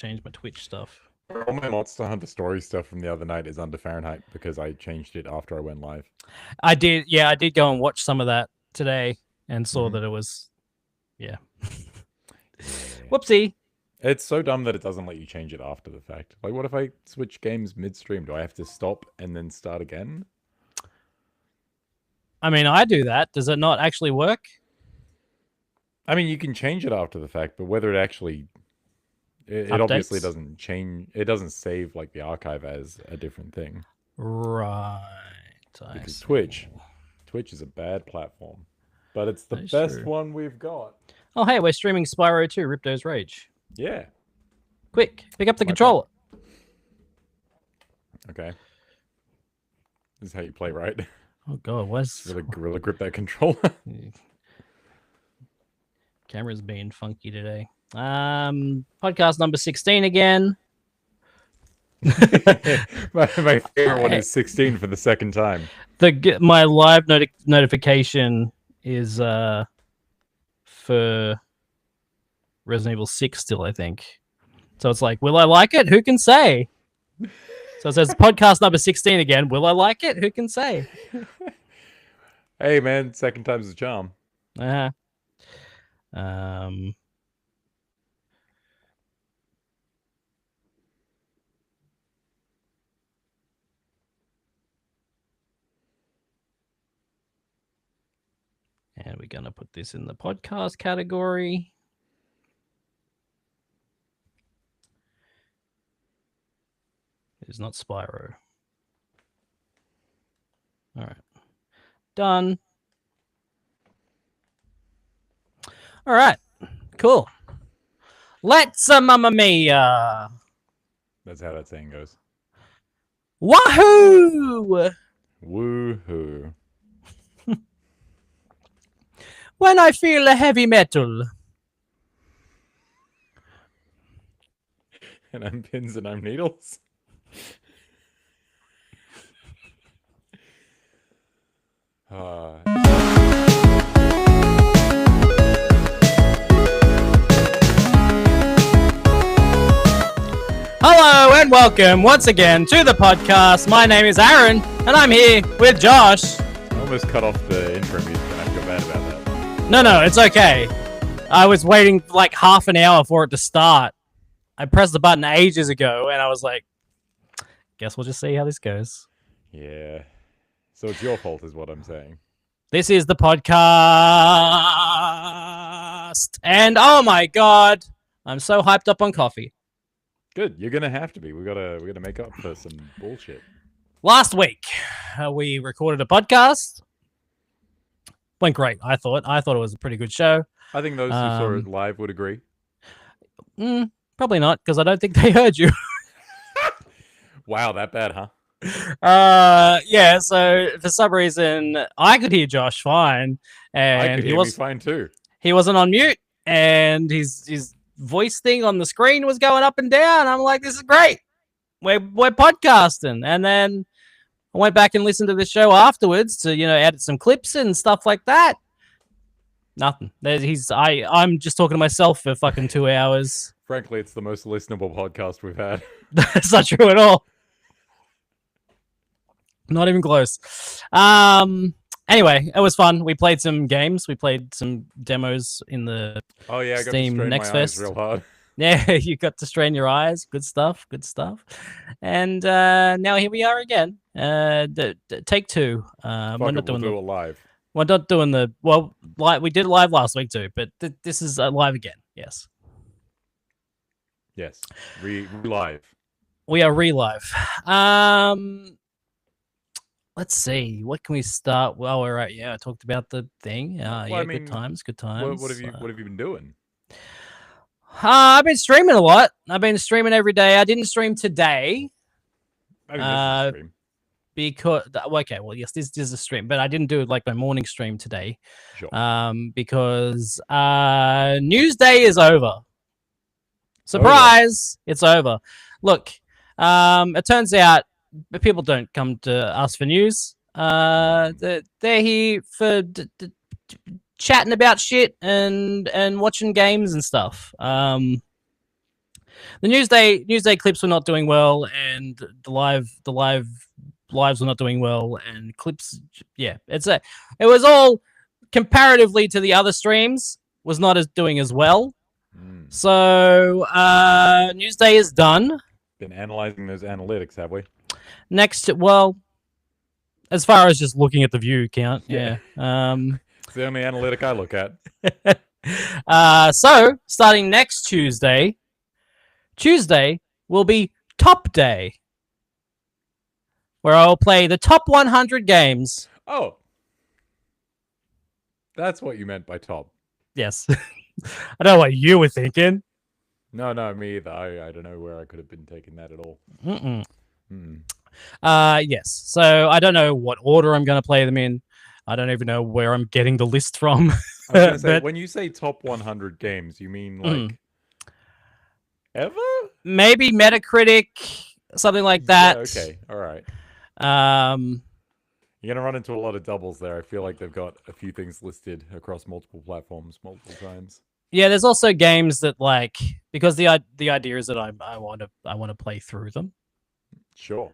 change my Twitch stuff. All my Monster Hunter story stuff from the other night is under Fahrenheit because I changed it after I went live. I did go and watch some of that today and saw that it was, yeah. Whoopsie. It's so dumb that it doesn't let you change it after the fact. Like, what if I switch games midstream? Do I have to stop and then start again? I mean, I do that. Does it not actually work? I mean, you can change it after the fact, but whether it actually... It obviously doesn't change. It doesn't save, like, the archive as a different thing. Right. Because Twitch is a bad platform. But it's the best one we've got. Oh, hey, we're streaming Spyro 2, Ripto's Rage. Yeah. Quick, pick up the controller. Okay. This is how you play, right? Oh, God, what's... Really gorilla grip that controller. Camera's being funky today. Podcast number 16 again. my favorite one is 16 for the second time. My live notification is for Resident Evil 6 still, I think. So it's like, will I like it? Who can say? So it says podcast number 16 again. Will I like it? Who can say? Hey, man, second time's a charm. And we're going to put this in the podcast category. It's not Spyro. All right. Done. All right. Cool. Let's Mamma Mia. That's how that saying goes. Wahoo! Woohoo. When I feel a heavy metal. And I'm pins and I'm needles. Hello and welcome once again to the podcast. My name is Aaron and I'm here with Josh. I almost cut off the intro music and I feel bad about that. No, it's okay. I was waiting like half an hour for it to start. I pressed the button ages ago and I was like, guess we'll just see how this goes. Yeah. So it's your fault is what I'm saying. This is the podcast. And oh my God, I'm so hyped up on coffee. Good. You're going to have to be. We're going to make up for some bullshit. Last week, we recorded a podcast. Went great, I thought. I thought it was a pretty good show. I think those who saw it live would agree. Probably not, because I don't think they heard you. Wow, that bad, huh? Yeah, so for some reason, I could hear Josh fine. And I could hear me fine too. He wasn't on mute, and his voice thing on the screen was going up and down. I'm like, this is great. We're podcasting. And then I went back and listened to the show afterwards to, edit some clips and stuff like that. Nothing. I'm just talking to myself for fucking 2 hours. Frankly, it's the most listenable podcast we've had. That's not true at all. Not even close. Anyway, it was fun. We played some games. We played some demos in the Steam Next Fest. Real hard. Yeah, you got to strain your eyes. Good stuff. And now here we are again. Take two. We're not doing it live. We're not doing we did it live last week too, but this is live again. Yes. Yes. Re-live. We are re-live. Let's see. What can we start? Well, we're right. Yeah, I talked about the thing. Good times. Good times. What have you been doing? I've been streaming a lot. I've been streaming every day. I didn't stream today. Stream. Because yes, this is a stream, but I didn't do like my morning stream today. Sure. Because news day is over. Surprise! Oh, yeah. It's over. Look, it turns out people don't come to us for news. They're here for chatting about shit and watching games and stuff. The Newsday clips were not doing well, and the lives were not doing well, and clips. Yeah, it was all comparatively to the other streams was not as doing as well. So Newsday is done. Been analyzing those analytics, have we? Next, well, as far as just looking at the view count, yeah. It's the only analytic I look at. So starting next Tuesday will be Top Day, where I'll play the top 100 games. Oh, that's what you meant by top. Yes. I don't know what you were thinking. No, me either. I don't know where I could have been taking that at all. Yes. So I don't know what order I'm going to play them in. I don't even know where I'm getting the list from. I was going to say, when you say top 100 games, you mean like ever? Maybe Metacritic, something like that. Yeah, okay, all right. You're going to run into a lot of doubles there. I feel like they've got a few things listed across multiple platforms multiple times. Yeah, there's also games that like, because the idea is that I want to play through them. Sure.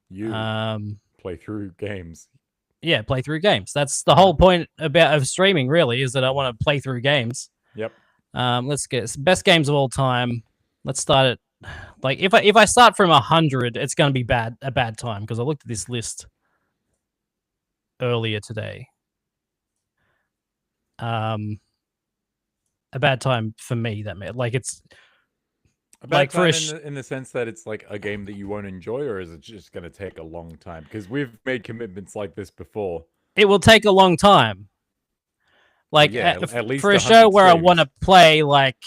You play through games. Yeah, play through games. That's the whole point of streaming, really, is that I want to play through games. Yep. Let's get best games of all time. Let's start it. Like if I start from 100, it's going to be a bad time, because I looked at this list earlier today. A bad time for me. It's a bad like time in the sense that it's like a game that you won't enjoy, or is it just going to take a long time? Because we've made commitments like this before. It will take a long time. Like at least for a show where I want to play, like,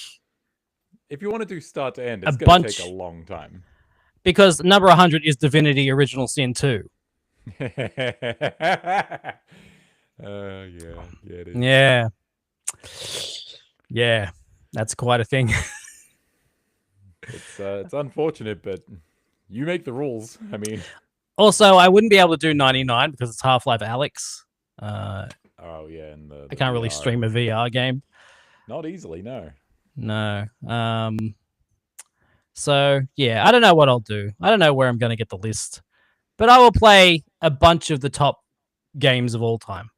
if you want to do start to end, it's going to take a long time. Because number 100 is Divinity Original Sin 2. Yeah, it is. Yeah, that's quite a thing. It's unfortunate, but you make the rules. I mean, also I wouldn't be able to do 99 because it's Half-Life Alyx. Oh yeah, and I can't really stream a VR game. Not easily, no. No. So yeah, I don't know what I'll do. I don't know where I'm going to get the list, but I will play a bunch of the top games of all time.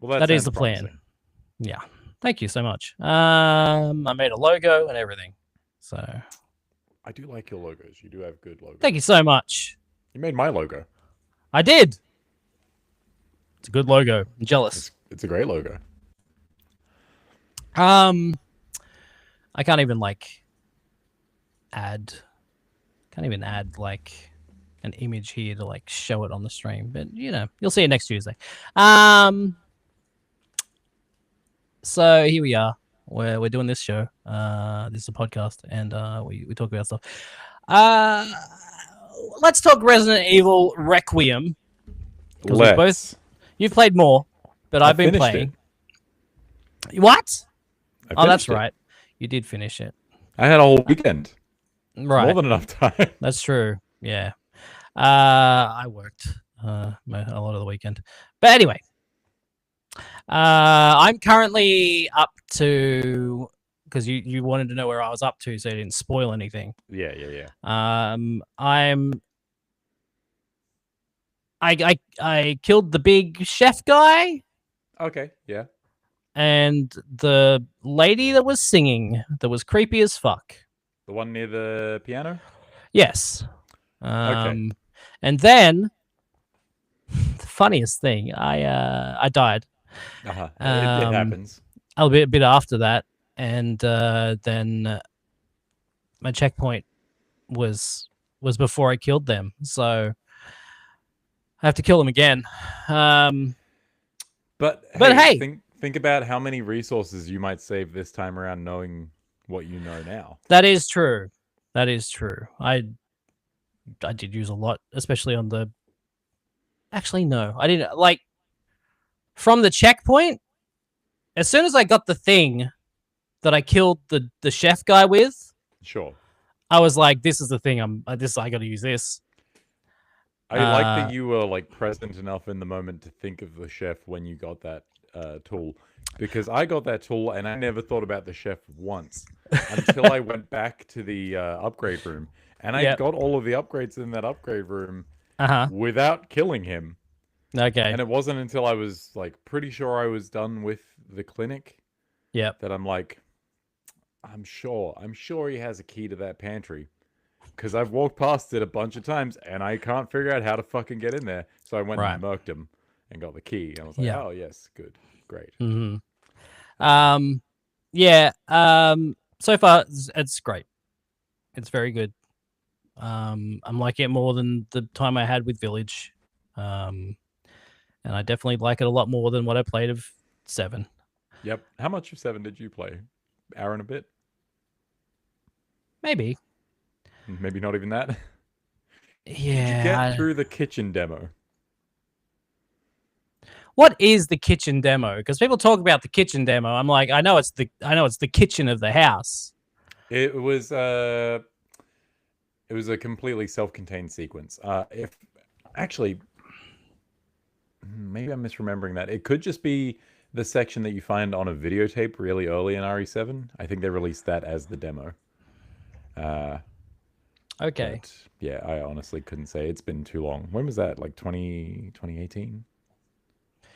Well, that is the plan. Yeah. Thank you so much. I made a logo and everything. So I do like your logos. You do have good logos. Thank you so much. You made my logo. I did. It's a good logo. I'm jealous. It's a great logo. I can't even add like an image here to like show it on the stream, but you know, you'll see it next Tuesday. So here we are. We're doing this show. This is a podcast, and we talk about stuff. Let's talk Resident Evil Requiem. You've played more, but I've been playing. What? Oh, that's right. You did finish it. I had a whole weekend. Right. More than enough time. That's true. Yeah. I worked a lot of the weekend. But anyway, I'm currently up to, because you wanted to know where I was up to, so you didn't spoil anything. Yeah. I killed the big chef guy. Okay, yeah. And the lady that was singing, that was creepy as fuck. The one near the piano? Yes. Okay. And then the funniest thing, I died. Uh-huh. It happens. A bit after that, and then my checkpoint was before I killed them, so I have to kill them again. But hey, think about how many resources you might save this time around, knowing what you know now. That is true. That is true. I did use a lot, especially on the. Actually, no, I didn't. Like, from the checkpoint, as soon as I got the thing that I killed the chef guy with, sure, I was like, "This is the thing. I got to use this." I like that you were like present enough in the moment to think of the chef when you got that tool, because I got that tool and I never thought about the chef once. until I went back to the upgrade room, and I Yep. got all of the upgrades in that upgrade room Uh-huh. without killing him. Okay. And it wasn't until I was like pretty sure I was done with the clinic Yep. that I'm like, I'm sure he has a key to that pantry. Because I've walked past it a bunch of times and I can't figure out how to fucking get in there. So I went Right. and murked him and got the key. I was like, Yeah. oh, yes, good, great. Mm-hmm. Yeah. So far, it's great. It's very good. I'm liking it more than the time I had with Village. And I definitely like it a lot more than what I played of 7. Yep. How much of 7 did you play? Hour and a bit? Maybe. Maybe not even that. Did you get Yeah. through the kitchen demo? What is the kitchen demo? Because people talk about the kitchen demo. I'm like, I know it's the kitchen of the house. It was a completely self-contained sequence. If actually, maybe I'm misremembering that. It could just be the section that you find on a videotape really early in RE7. I think they released that as the demo. Okay. But yeah, I honestly couldn't say. It's been too long. When was that? Like 2018?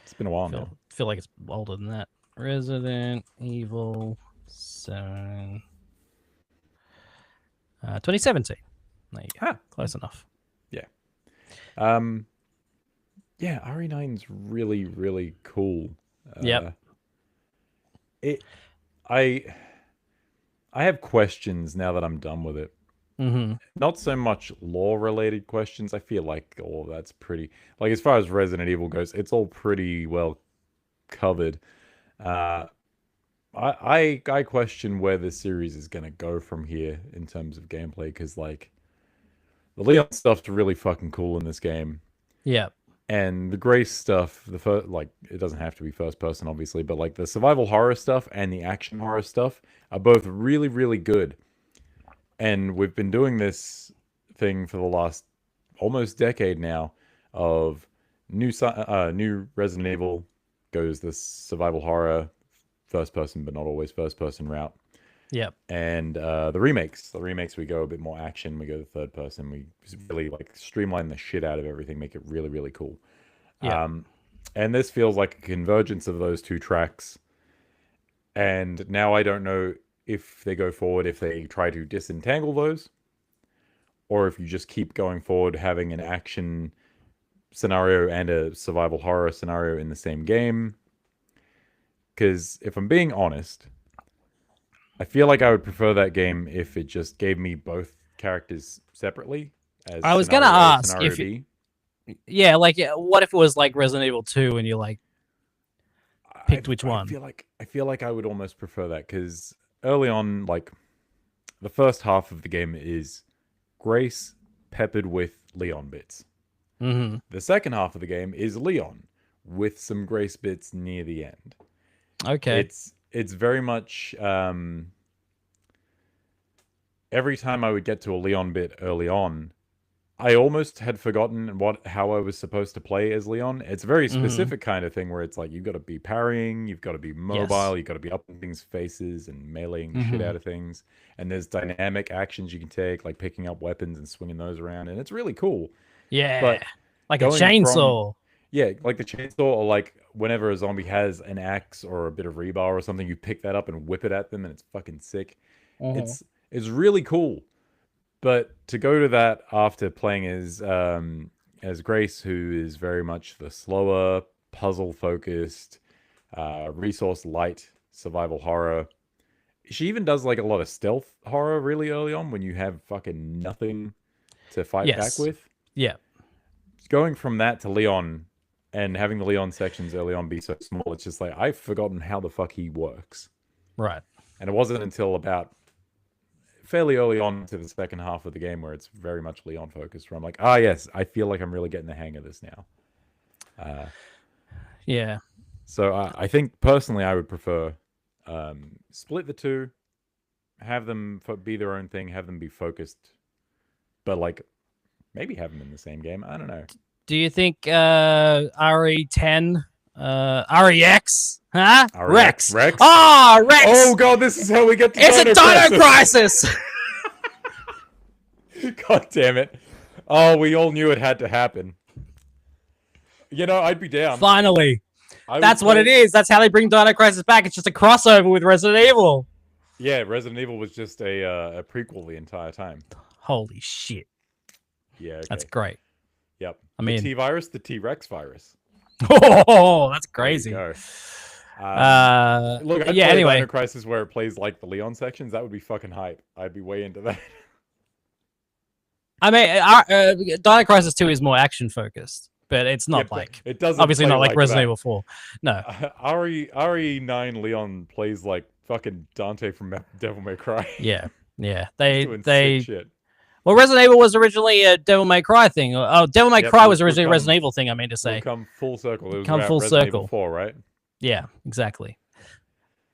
It's been a while now. Feel like it's older than that. Resident Evil 7. 2017. There you go. Close enough. Yeah. Yeah, RE9's really, really cool. Yep. I have questions now that I'm done with it. Mm-hmm. Not so much lore-related questions. I feel like all of that's pretty... Like, as far as Resident Evil goes, it's all pretty well covered. I question where the series is going to go from here in terms of gameplay, because, like, the Leon stuff's really fucking cool in this game. Yep. And the Grace stuff, the first, like, it doesn't have to be first person, obviously, but like the survival horror stuff and the action horror stuff are both really, really good. And we've been doing this thing for the last almost decade now of new Resident Evil goes this survival horror first person, but not always first person route. Yep. And the remakes we go a bit more action. We go to third person. We really like streamline the shit out of everything, make it really, really cool. Yeah. And this feels like a convergence of those two tracks. And now I don't know if they go forward, if they try to disentangle those, or if you just keep going forward having an action scenario and a survival horror scenario in the same game. Because if I'm being honest, I feel like I would prefer that game if it just gave me both characters separately. As I was gonna ask if yeah, like what if it was like Resident Evil 2 and you like picked which one? I feel like I would almost prefer that, because early on, like the first half of the game is Grace peppered with Leon bits. Mm-hmm. The second half of the game is Leon with some Grace bits near the end. Okay. It's very much every time I would get to a Leon bit early on, I almost had forgotten how I was supposed to play as Leon. It's a very specific kind of thing where it's like you've got to be parrying, you've got to be mobile, you've got to be up in things' faces and meleeing the shit out of things. And there's dynamic actions you can take, like picking up weapons and swinging those around, and it's really cool. Yeah, but like a chainsaw. Yeah, like the chainsaw, or like whenever a zombie has an axe or a bit of rebar or something, you pick that up and whip it at them, and it's fucking sick. It's really cool. But to go to that after playing as Grace, who is very much the slower, puzzle-focused, resource-light survival horror. She even does like a lot of stealth horror really early on when you have fucking nothing to fight back with. Yeah. Going from that to Leon and having the Leon sections early on be so small, it's just like, I've forgotten how the fuck he works. Right. And it wasn't until about fairly early on to the second half of the game where it's very much Leon focused, where I'm like, yes, I feel like I'm really getting the hang of this now. Yeah. So I think personally I would prefer split the two, have them be their own thing, have them be focused, but like maybe have them in the same game. I don't know. Do you think RE10 REX, huh? REX? Rex. Ah, Rex. Oh god, this is how we get to It's a Dino Crisis. God damn it. Oh, we all knew it had to happen. You know, I'd be down. Finally. I That's would what play- it is. That's how they bring Dino Crisis back. It's just a crossover with Resident Evil. Yeah, Resident Evil was just a prequel the entire time. Holy shit. Yeah, okay. That's great. Yep. I mean- the T-virus, the T-Rex virus. Oh, that's There you crazy. go. yeah, Look, I'd play anyway. Dino Crisis where it plays like the Leon sections. That would be fucking hype. I'd be way into that. I mean, Dino Crisis 2 is more action focused, but it's not Yeah, but like it doesn't obviously play not like Resident that. Evil 4. No. RE9 Leon plays like fucking Dante from Devil May Cry. Yeah. Yeah. He's doing They sick shit. Well, Resident Evil was originally a Devil May Cry thing. Oh, Devil May Yep, Cry was we've originally a come- Resident Evil thing, I mean to say. We'll come full circle. It was Come about full Resident circle. Evil 4, right? Yeah, exactly.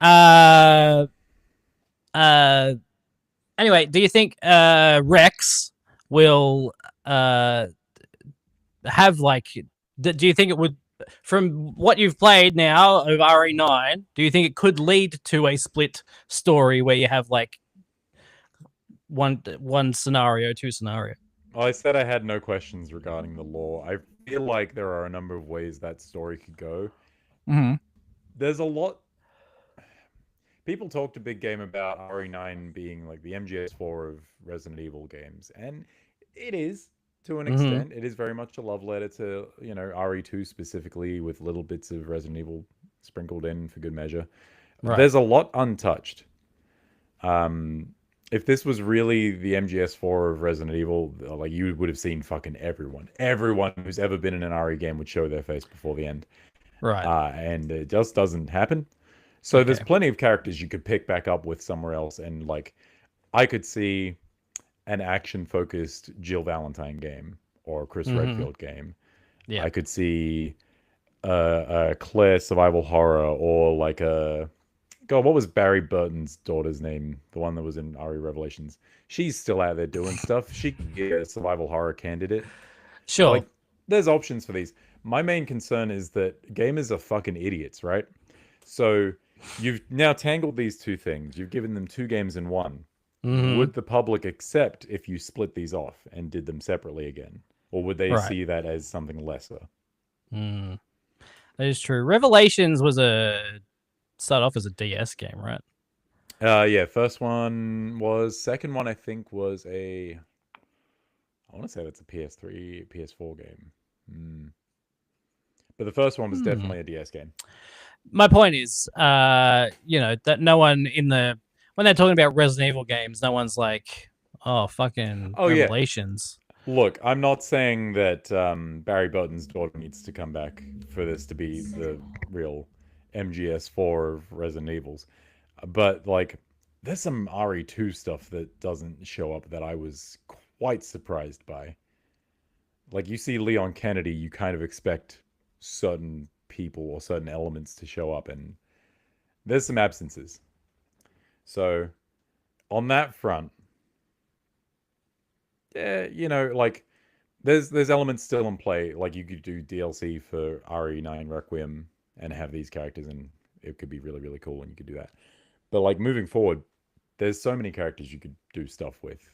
Anyway, do you think Rex will have like do you think it would, from what you've played now of RE9, do you think it could lead to a split story where you have like one scenario, two scenario? Well, I said I had no questions regarding the lore. I feel like there are a number of ways that story could go. Mm-hmm. There's a lot. People talked a big game about RE9 being like the MGS4 of Resident Evil games, and it is to an extent. It is very much a love letter to, you know, RE2 specifically, with little bits of Resident Evil sprinkled in for good measure. Right. There's a lot untouched. If this was really the MGS4 of Resident Evil, like, you would have seen fucking everyone. Everyone who's ever been in an RE game would show their face before the end. Right. And it just doesn't happen. So there's Okay. plenty of characters you could pick back up with somewhere else. And like, I could see an action-focused Jill Valentine game or a Chris Redfield game. Yeah. I could see a Claire survival horror, or like a... God, what was Barry Burton's daughter's name? The one that was in RE Revelations. She's still out there doing stuff. She could be a survival horror candidate. Sure. Like, there's options for these. My main concern is that gamers are fucking idiots, right? So you've now tangled these two things. You've given them two games in one. Mhm. Would the public accept if you split these off and did them separately again? Or would they Right. see that as something lesser? Mm. That is true. Revelations was started off as a DS game, right? Yeah, first one was... Second one, I think, was a... I want to say that's a PS3, PS4 game. But the first one was definitely a DS game. My point is, you know, that no one when they're talking about Resident Evil games, no one's like, oh, fucking Oh, yeah. Revelations. Look, I'm not saying that Barry Burton's daughter needs to come back for this to be the real MGS4 of Resident Evils. But, like, there's some RE2 stuff that doesn't show up that I was quite surprised by. Like, you see Leon Kennedy, you kind of expect certain people or certain elements to show up, and there's some absences. So, on that front, you know, like, there's elements still in play. Like, you could do DLC for RE9 Requiem and have these characters, and it could be really, really cool, and you could do that. But, like, moving forward, there's so many characters you could do stuff with.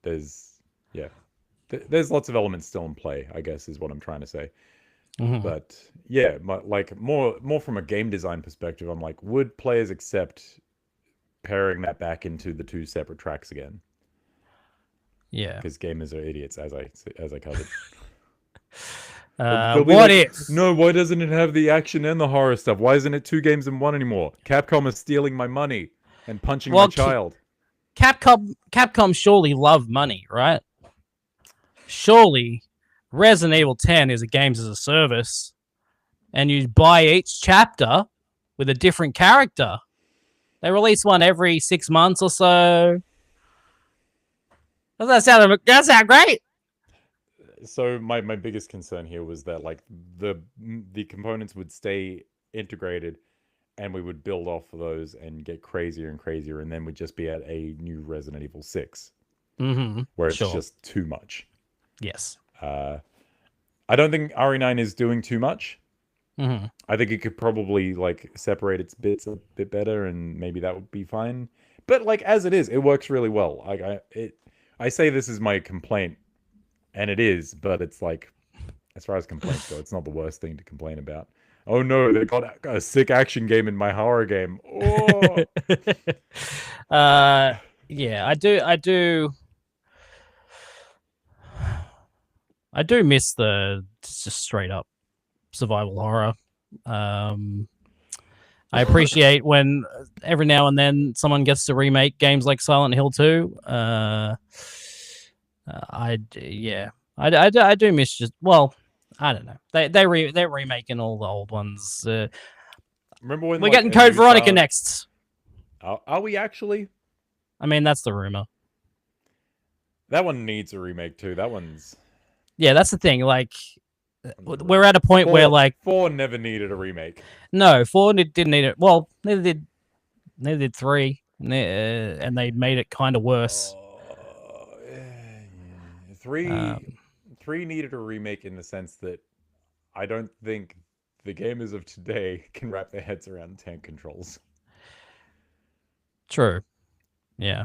There's lots of elements still in play, I guess, is what I'm trying to say. Mhm. But yeah, like, more from a game design perspective, I'm like, would players accept pairing that back into the two separate tracks again? Yeah. Because gamers are idiots, as I covered. They'll be What like, if? No, why doesn't it have the action and the horror stuff? Why isn't it two games in one anymore? Capcom is stealing my money and punching my child. Capcom surely love money, right? Surely Resident Evil 10 is a games as a service, and you buy each chapter with a different character. They release one every 6 months or so. Doesn't that sound great? So my biggest concern here was that, like, the components would stay integrated, and we would build off of those and get crazier and crazier, and then we'd just be at a new Resident Evil 6, Mm-hmm. where it's Sure. just too much. Yes. I don't think RE9 is doing too much. Mm-hmm. I think it could probably like separate its bits a bit better, and maybe that would be fine. But like as it is, it works really well. Like I say this is my complaint, and it is, but it's like as far as complaints go, it's not the worst thing to complain about. Oh no, they got a sick action game in my horror game. Oh. Yeah, I do miss the just straight up survival horror. I appreciate when every now and then someone gets to remake games like Silent Hill 2. I do miss just I don't know. They're remaking all the old ones. Remember when we're like, getting Code Veronica Silent... next? Are we actually? I mean, that's the rumor. That one needs a remake too. That one's that's the thing. Like, we're at a point where like 4 never needed a remake. No, 4 didn't need it. Well, neither did 3, and they made it kind of worse. 3 needed a remake in the sense that I don't think the gamers of today can wrap their heads around tank controls. True. Yeah.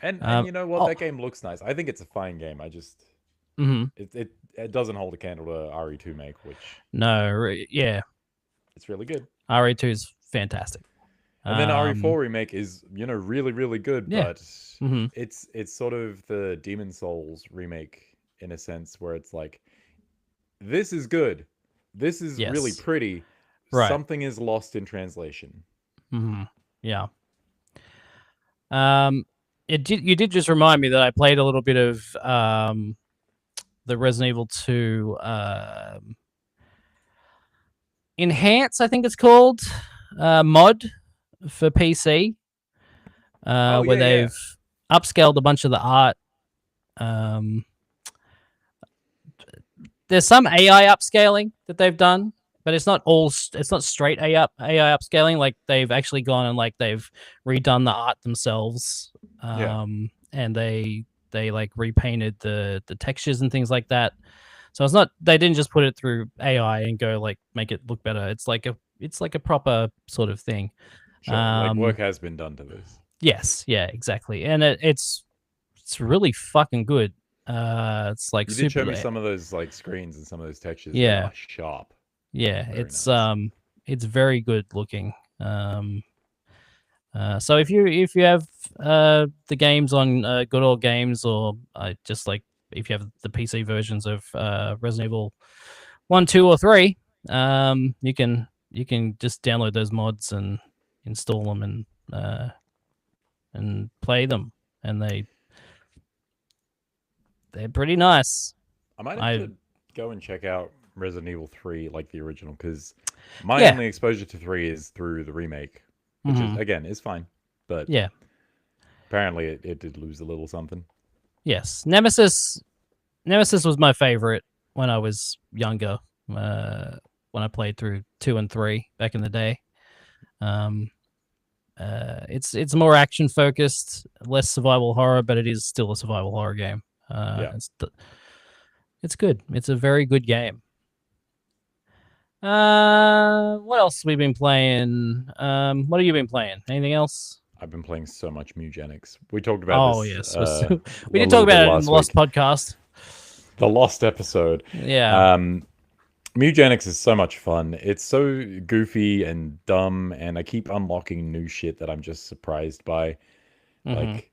And you know what? That game looks nice. I think it's a fine game. I just it doesn't hold a candle to RE2 make, which it's really good. RE2 is fantastic. And then RE4 remake is, really, really good, but it's sort of the Demon Souls remake in a sense where it's like, this is good. This is really pretty. Right. Something is lost in translation. Yeah. You did just remind me that I played a little bit of the Resident Evil 2 Enhance, I think it's called, mod for PC, where they've upscaled a bunch of the art. There's some AI upscaling that they've done, but it's not straight AI upscaling. Like they've actually gone and like they've redone the art themselves, and they like repainted the textures and things like that. So it's not, they didn't just put it through AI and go like make it look better. It's like a proper sort of thing. Sure, like work has been done to this. Yes, yeah, exactly, and it's really fucking good. It's like you did show me some of those like screens and some of those textures. Yeah, sharp. Yeah, it's nice. It's very good looking. So if you have the games on Good Old Games, or just like if you have the PC versions of Resident Evil 1, 2, or 3, you can just download those mods and install them and play them, and they're pretty nice. I might have to go and check out Resident Evil 3, like the original, because my only exposure to 3 is through the remake, which is again is fine, but apparently it did lose a little something. Yes, Nemesis was my favorite when I was younger, when I played through 2 and 3 back in the day. It's more action focused, less survival horror, but it is still a survival horror game. It's good. It's a very good game. What else have we been playing? What have you been playing? Anything else? I've been playing so much Mugenics. We talked about this. Yes. We did talk about it in the Lost podcast. The Lost episode. Yeah. Mugenics is so much fun. It's so goofy and dumb, and I keep unlocking new shit that I'm just surprised by. Like,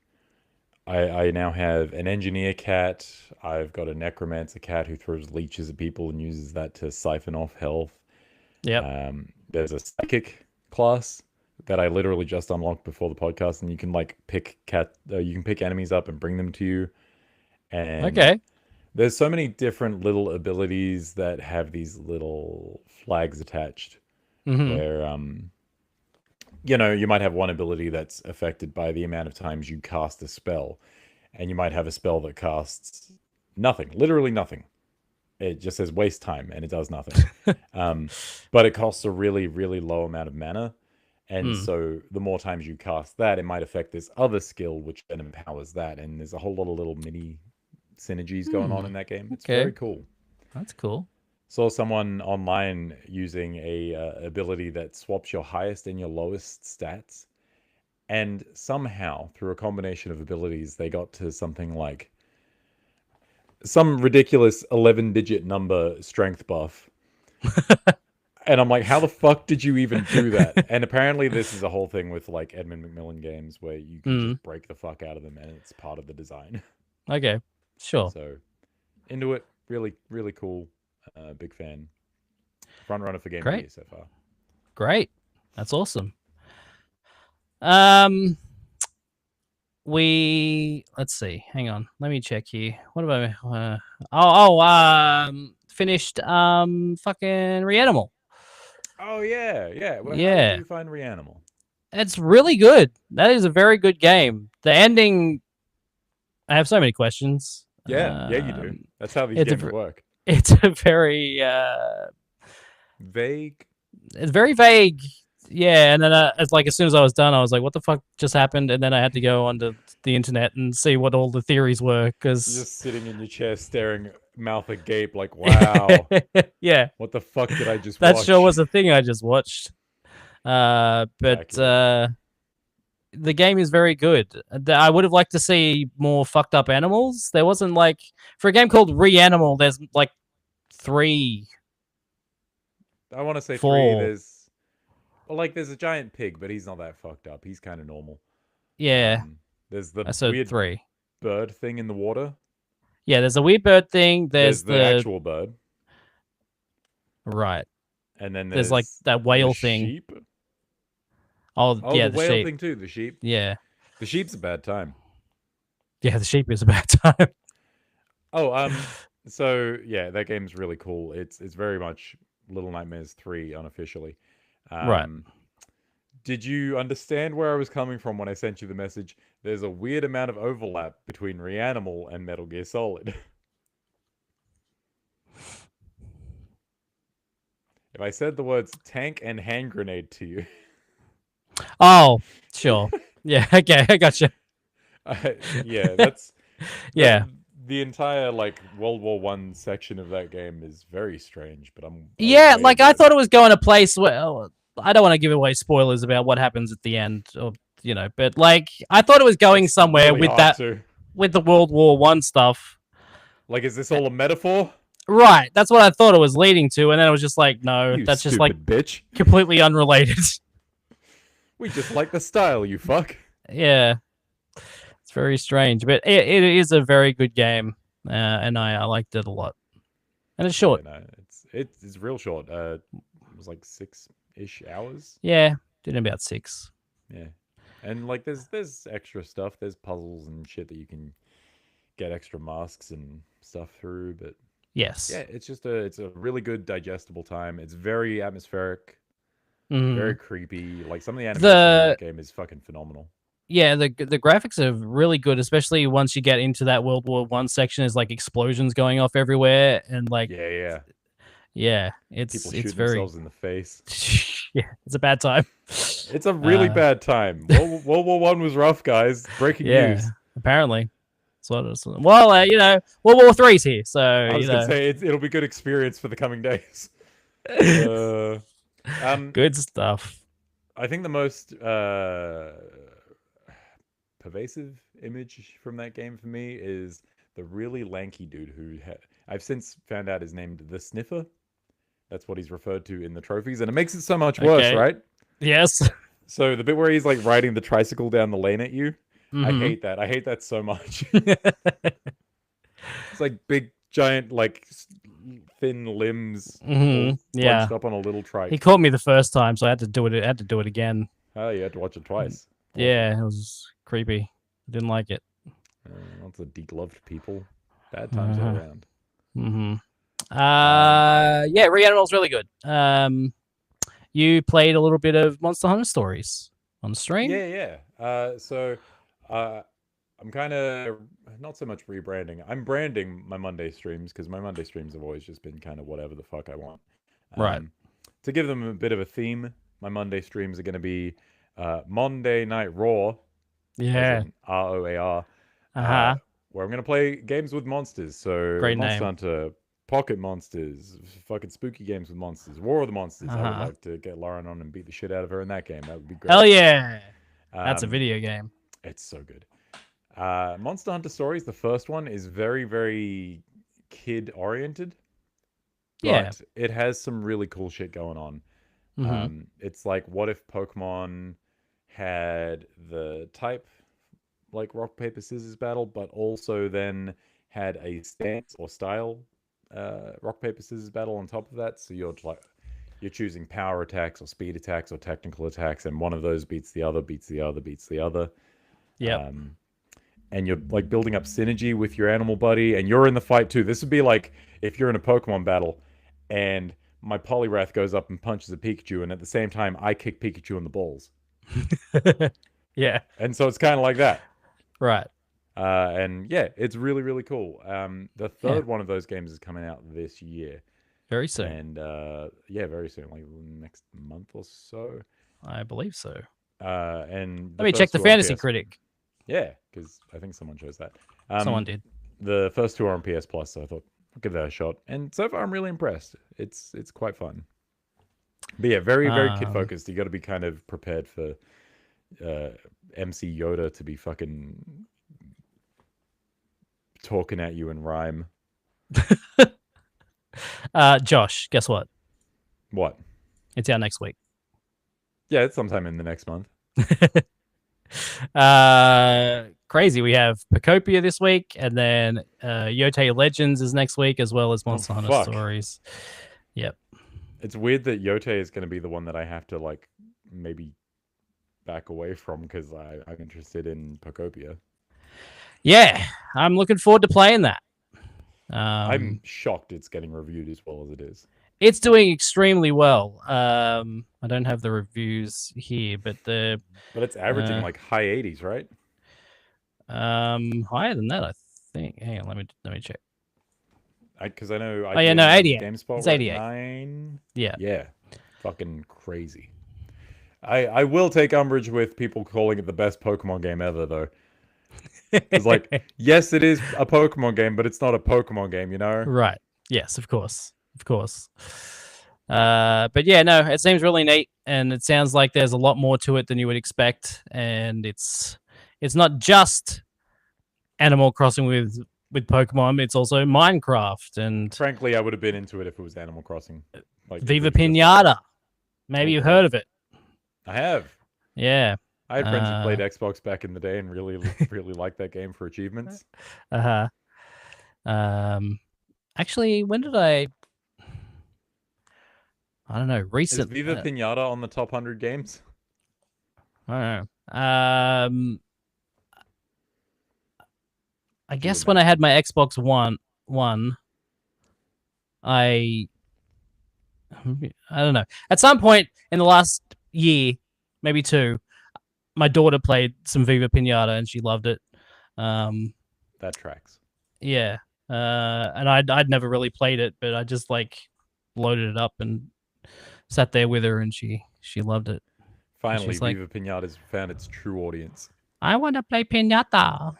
I now have an engineer cat. I've got a necromancer cat who throws leeches at people and uses that to siphon off health. Yeah. There's a psychic class that I literally just unlocked before the podcast, and you can like pick you can pick enemies up and bring them to you. And there's so many different little abilities that have these little flags attached, where you might have one ability that's affected by the amount of times you cast a spell, and you might have a spell that casts nothing, literally nothing. It just says waste time, and it does nothing. But it costs a really, really low amount of mana. And so the more times you cast that, it might affect this other skill, which then empowers that. And there's a whole lot of little mini synergies going on in that game. It's very cool. That's cool. Saw someone online using a ability that swaps your highest and your lowest stats, and somehow through a combination of abilities, they got to something like some ridiculous 11-digit number strength buff. And I'm like, how the fuck did you even do that? And apparently this is a whole thing with like Edmund Macmillan games where you can just break the fuck out of them and it's part of the design. Okay, sure. So into it, really, really cool. Big fan. Front runner for Game of the Year so far. Great. That's awesome. Let's see. Hang on. Let me check here. What about finished fucking Reanimal. Oh yeah. Well, Yeah. how did you find Reanimal? It's really good. That is a very good game. The ending, I have so many questions. Yeah, you do. That's how these games work. It's a very vague. It's very vague. Yeah, and then as soon as I was done, I was like, "What the fuck just happened?" And then I had to go onto the internet and see what all the theories were. Because just sitting in your chair, staring, mouth agape, like, "Wow, yeah, what the fuck did I just that watch?" sure was a thing I just watched. But the game is very good. I would have liked to see more fucked up animals. There wasn't like for a game called Reanimal. There's like 3. I want to say 4. 3. There's a giant pig, but he's not that fucked up. He's kind of normal. Yeah. There's the weird 3 bird thing in the water. Yeah, there's a weird bird thing. There's the actual bird. Right. And then there's like that whale thing. Sheep. Oh yeah, the whale thing too. The sheep. Yeah. The sheep's a bad time. Yeah, the sheep is a bad time. So yeah, that game's really cool. It's very much Little Nightmares 3 unofficially. Right. Did you understand where I was coming from when I sent you the message? There's a weird amount of overlap between Reanimal and Metal Gear Solid. If I said the words tank and hand grenade to you. Oh, sure. Yeah, okay, I gotcha. Yeah, that's yeah. The entire like World War I section of that game is very strange, but I thought it was going a place where I don't want to give away spoilers about what happens at the end, or but like I thought it was going somewhere really with the World War I stuff. Like, is this all a metaphor? Right, that's what I thought it was leading to, and then it was just like, no, that's just like bitch, completely unrelated. We just like the style, you fuck. Yeah, it's very strange, but it is a very good game, and I liked it a lot. And it's short. Yeah, no, it's real short. It was like 6-ish hours. Yeah, did about 6. Yeah, and like there's extra stuff. There's puzzles and shit that you can get extra masks and stuff through. But yes, yeah, it's a really good digestible time. It's very atmospheric, mm-hmm. very creepy. Like some of the animation in that game is fucking phenomenal. Yeah, the graphics are really good, especially once you get into that World War I section. Is like explosions going off everywhere, and like yeah, it's people shooting very themselves in the face. Yeah, it's a bad time. It's a really bad time. World War I was rough, guys. Breaking news. Apparently. Well, World War III's here, so I was gonna say it'll be good experience for the coming days. Good stuff. I think the most pervasive image from that game for me is the really lanky dude who I've since found out is named the Sniffer. That's what he's referred to in the trophies, and it makes it so much worse, right? Yes. So the bit where he's like riding the tricycle down the lane at you, mm-hmm. I hate that. I hate that so much. It's like big, giant, like thin limbs, bunched up on a little trike. He caught me the first time, so I had to do it. I had to do it again. Oh, you had to watch it twice. Yeah, it was creepy. I didn't like it. Lots of degloved people. Bad times all around. Mm-hmm. Yeah, Reanimal's really good. You played a little bit of Monster Hunter Stories on stream? Yeah. So I'm kind of not so much rebranding. I'm branding my Monday streams because my Monday streams have always just been kind of whatever the fuck I want. Right. To give them a bit of a theme, my Monday streams are going to be Monday Night Raw. Yeah. ROAR. Uh-huh. Where I'm going to play games with monsters. So Great Monster name. Hunter Pocket Monsters, fucking spooky games with monsters, War of the Monsters. I would like to get Lauren on and beat the shit out of her in that game. That would be great. Hell yeah. That's a video game. It's so good. Monster Hunter Stories, the first one, is very, very kid oriented. But it has some really cool shit going on. It's like, what if Pokemon had the type like rock, paper, scissors battle, but also then had a stance or style rock, paper, scissors battle on top of that. So you're choosing power attacks or speed attacks or technical attacks, and one of those beats the other, beats the other, beats the other. Yeah. And you're like building up synergy with your animal buddy, and you're in the fight too. This would be like if you're in a Pokemon battle and my Poliwrath goes up and punches a Pikachu, and at the same time I kick Pikachu in the balls. Yeah. And so it's kind of like that. Right. And yeah, it's really, really cool. The third one of those games is coming out this year. Very soon. And yeah, very soon, like next month or so. I believe so. And let me check the Fantasy Critic. Yeah, because I think someone chose that. Someone did. The first two are on PS Plus, so I thought I'll give that a shot. And so far, I'm really impressed. It's quite fun. But yeah, very, very kid focused. You got to be kind of prepared for MC Yoda to be fucking talking at you in rhyme. Josh, guess what? What? It's out next week. Yeah, it's sometime in the next month. Crazy. We have Pocopia this week, and then Yote Legends is next week, as well as Monster Hunter Stories. Yep. It's weird that Yote is going to be the one that I have to like maybe back away from, because I'm interested in Pocopia. Yeah, I'm looking forward to playing that. I'm shocked it's getting reviewed as well as it is. It's doing extremely well. I don't have the reviews here, but it's averaging like high 80s, right? Higher than that, I think. Hang on, let me check. Because I know. 88. GameSpot, it's 88. 9. Yeah, fucking crazy. I will take umbrage with people calling it the best Pokemon game ever, though. It's like, yes, it is a Pokemon game, but it's not a Pokemon game, you know? Right. Yes, of course. But yeah, no, it seems really neat, and it sounds like there's a lot more to it than you would expect, and it's not just Animal Crossing with Pokemon, it's also Minecraft. And frankly, I would have been into it if it was Animal Crossing. Like Viva Pinata. Maybe you've heard of it. I have. Yeah. I had friends who played Xbox back in the day and really, really liked that game for achievements. Actually, when did I don't know. Recently, is Viva Pinata on the top 100 games? I don't know. I guess when I had my Xbox One, I don't know. At some point in the last year, maybe 2, my daughter played some Viva Pinata and she loved it. That tracks. Yeah. And I'd never really played it, but I just like loaded it up and sat there with her, and she loved it. Finally, Viva Pinata's found its true audience. I want to play Pinata.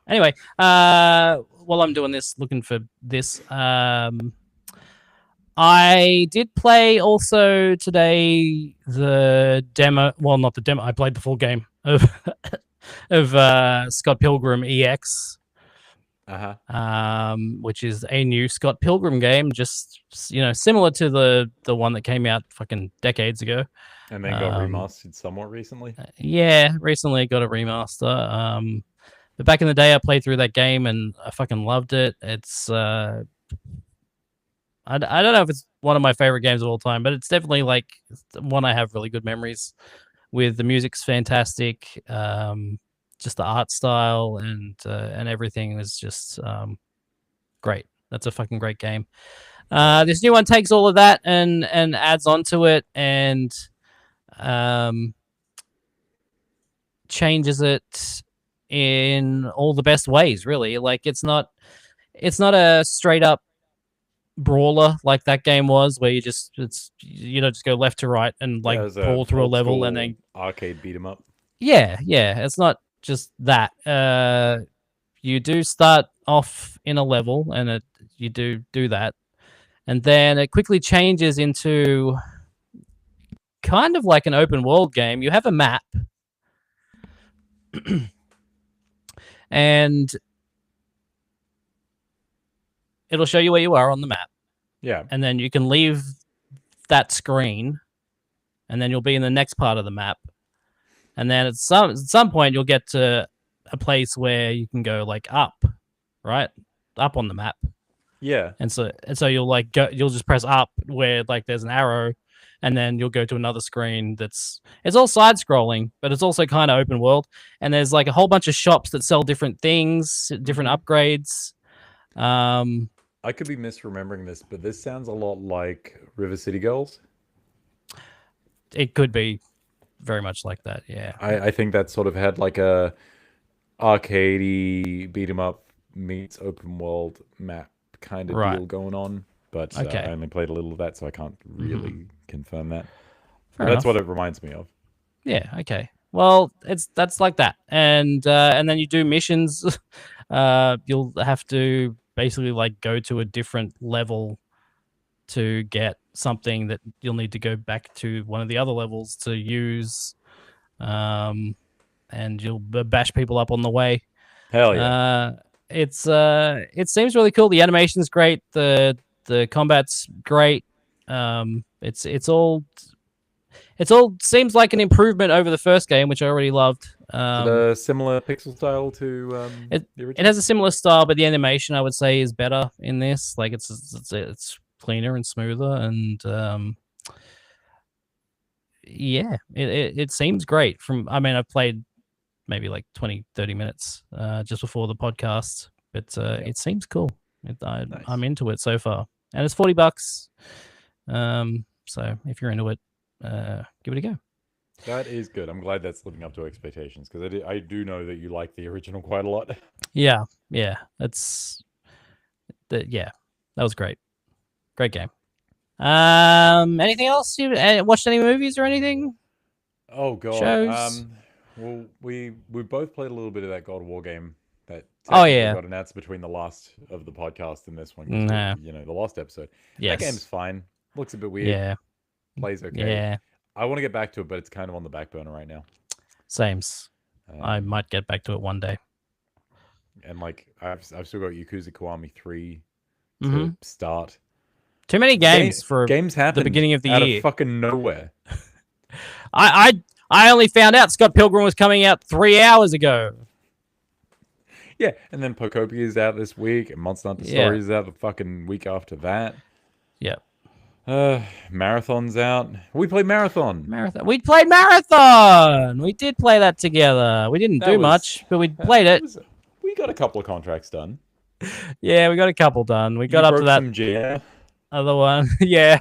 Anyway, while I'm doing this, looking for this, I did play also today the demo. Well, not the demo. I played the full game of Scott Pilgrim EX. Which is a new Scott Pilgrim game, just similar to the one that came out fucking decades ago, and then got remastered somewhat recently. Yeah, recently got a remaster. But back in the day, I played through that game and I fucking loved it. It's I don't know if it's one of my favorite games of all time, but it's definitely like one I have really good memories with. The music's fantastic. Just the art style and everything was just great. That's a fucking great game. This new one takes all of that and adds on to it and changes it in all the best ways, really. Like it's not a straight up brawler like that game was, where you just just go left to right and like Yeah, it was brawl through a old level, and school then arcade beat 'em up. yeah, it's not just that. You do start off in a level, and you do that, and then it quickly changes into kind of like an open world game. You have a map, and it'll show you where you are on the map, Yeah. and then you can leave that screen, and then you'll be in the next part of the map, and then at some point you'll get to a place where you can go like up, right, up on the map. Yeah. And so you'll like you'll just press up where like there's an arrow, and then you'll go to another screen it's all side scrolling, but it's also kind of open world. And there's like a whole bunch of shops that sell different things, different upgrades. I could be misremembering this, but this sounds a lot like River City Girls. It could be very much like that, yeah. I think that sort of had like a arcadey beat 'em up meets open world map kind of Right. deal going on. But Okay. I only played a little of that, so I can't really confirm that. Fair But that's enough. what it reminds me of. Yeah, okay. Well, that's like that. And then you do missions. You'll have to basically like go to a different level to get something that you'll need to go back to one of the other levels to use. And you'll bash people up on the way. Hell yeah. It seems really cool. The animation's great. The combat's great. It's all seems like an improvement over the first game, which I already loved. Is it a similar pixel style to the original? It has a similar style, but the animation I would say is better in this. Like it's cleaner and smoother, and yeah, it seems great. I've played maybe like 20, 30 minutes just before the podcast, but it seems cool. Nice. I'm into it so far, and it's $40. So if you're into it, give it a go. That is good. I'm glad that's living up to expectations, because I do know that you like the original quite a lot. Yeah, that was great. Great game. Anything else? You watched any movies or anything? Oh god. Shows? Well, we both played a little bit of that God of War game that Oh, yeah. got announced between the last of the podcast and this one. 'Cause Nah. the last episode. Yes. That game's fine. Looks a bit weird. Yeah. Plays okay. Yeah. I want to get back to it, but it's kind of on the back burner right now. Sames. I might get back to it one day. And like I've still got Yakuza Kiwami 3 Mhm. to start. Too many games for games happen the beginning of the out year. of fucking nowhere. I only found out Scott Pilgrim was coming out 3 hours ago. Yeah, and then Pocopia is out this week, and Monster Hunter Stories is out the fucking week after that. Yep. Marathon's out. We played Marathon. We played Marathon. We did play that together. We didn't do much, but we played it. We got a couple of contracts done. Yeah, we got a couple done. We got up to that some GM. other one. Yeah.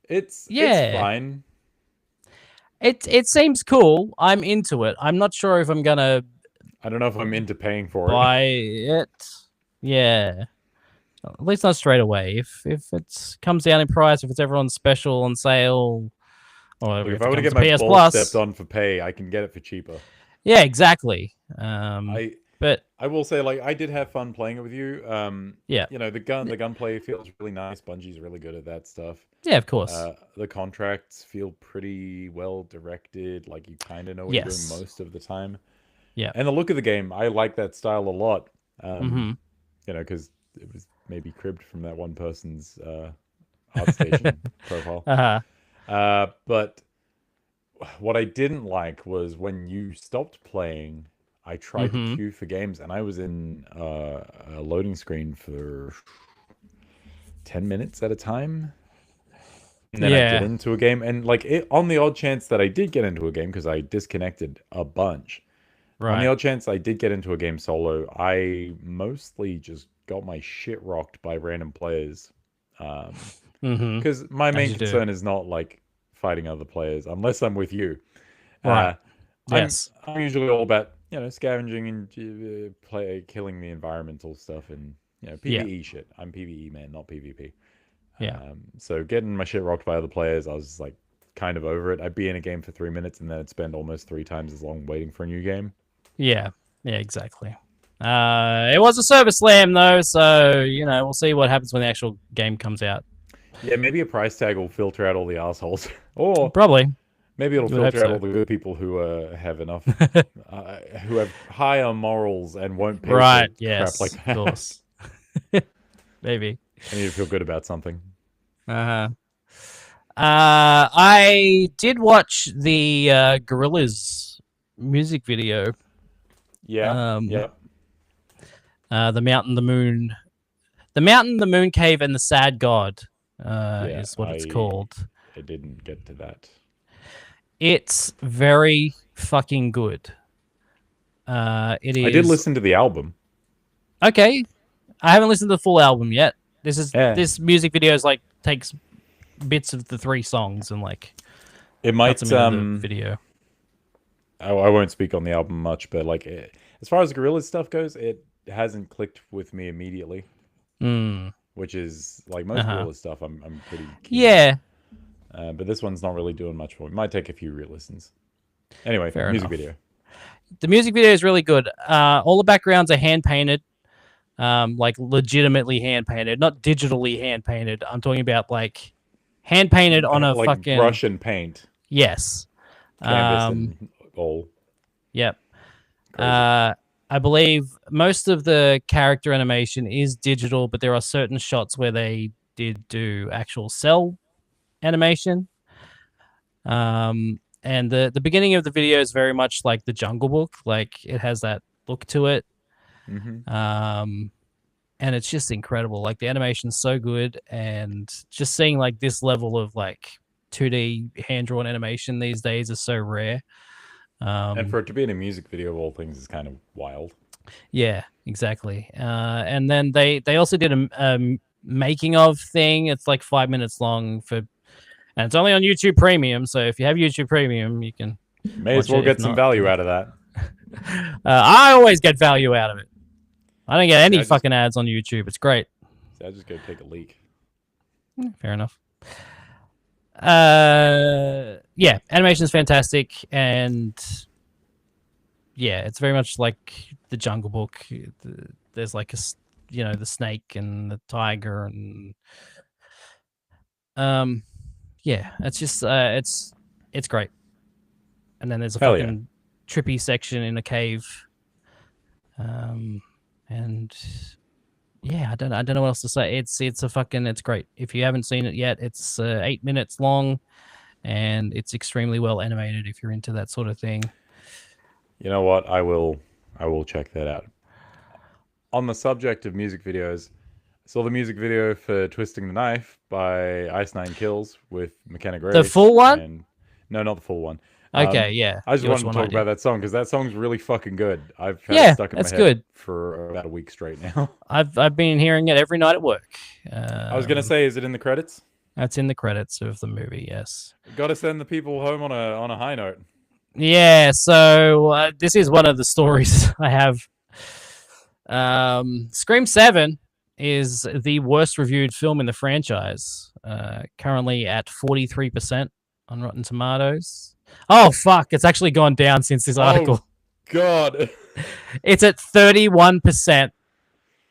It's fine. It seems cool. I'm into it. I'm not sure if I'm gonna I don't know if I'm into paying for buy it. Yeah. At least not straight away. If it comes down in price, if it's ever on special on sale, or Look, if if I were to it get comes my to PS balls Plus. stepped on for pay, I can get it for cheaper. Yeah, exactly. But I will say, like, I did have fun playing it with you. Yeah. The gunplay feels really nice. Bungie's really good at that stuff. yeah, of course. The contracts feel pretty well directed. Like, you kind of know what you're doing most of the time. Yeah. And the look of the game, I like that style a lot. Mhm. Because it was maybe cribbed from that one person's ArtStation profile. But what I didn't like was when you stopped playing, I tried to queue for games, and I was in a loading screen for 10 minutes at a time. And then I get into a game, and like on the odd chance that I did get into a game, because I disconnected a bunch. Right. On the odd chance I did get into a game solo, I mostly just got my shit rocked by random players. Because my main concern is not like fighting other players, unless I'm with you. Right. Yes. I'm usually all about scavenging and killing the environmental stuff and Yeah. PVE shit. I'm PVE man, not PvP. Yeah. So getting my shit rocked by other players, I was like kind of over it. I'd be in a game for 3 minutes and then I'd spend almost 3 times as long waiting for a new game. Yeah. Yeah. Exactly. It was a service slam though, so we'll see what happens when the actual game comes out. Yeah, maybe a price tag will filter out all the assholes, or Probably. maybe it'll You would hope filter out so. all the good people who have enough, who have higher morals and won't pay Right. for Yes. crap like that. Of course. Maybe. I need to feel good about something. Uh-huh. I did watch the Gorillaz music video. Yeah. Yep. The Mountain, the Moon, the Moon Cave, and the Sad God is what it's called. I didn't get to that. It's very fucking good. It is. I did listen to the album. Okay, I haven't listened to the full album yet. This music video is like takes bits of the 3 songs and like it might the video. I won't speak on the album much, but like as far as Gorillaz stuff goes, it hasn't clicked with me immediately. Which is like most Gorillaz stuff. I'm pretty keen. Yeah. But this one's not really doing much for me. It might take a few re-listens. Anyway, Fair music enough. video. The music video is really good. All the backgrounds are hand painted, like legitimately hand painted, not digitally hand painted. I'm talking about like hand painted on a like fucking brush and paint. Yes. Canvas and all. Yep. I believe most of the character animation is digital, but there are certain shots where they did do actual cell animation. And the beginning of the video is very much like the Jungle Book, like it has that look to it. And it's just incredible. Like the animation's so good, and just seeing like this level of like 2D hand-drawn animation these days is so rare. And for it to be in a music video of all things is kind of wild. Yeah, exactly. And then they also did a making of thing. It's like 5 minutes long and it's only on YouTube Premium. So if you have YouTube Premium, you can may as well get some value out of that. I always get value out of it. I don't get any fucking ads on YouTube. It's great. So I just go take a leak. Fair enough. Yeah, animation is fantastic, and yeah, it's very much like the Jungle Book. There's like the snake and the tiger, and yeah, it's just it's great. And then there's a fucking trippy section in a cave, and yeah, I don't know what else to say. It's great. If you haven't seen it yet, it's 8 minutes long, and it's extremely well animated. If you're into that sort of thing, you know what? I will check that out. On the subject of music videos, I saw the music video for "Twisting the Knife" by Ice Nine Kills with McKenna Grace. The full one? No, not the full one. Okay, yeah. I just wanted to talk about that song because that song's really fucking good. I've had it stuck in my head good. for about a week straight now. I've been hearing it every night at work. I was gonna say, is it in the credits? That's in the credits of the movie. Yes. Got to send the people home on a high note. Yeah. So this is one of the stories I have. Scream 7 is the worst reviewed film in the franchise. Currently at 43% on Rotten Tomatoes. Oh fuck! It's actually gone down since this article. God, it's at 31%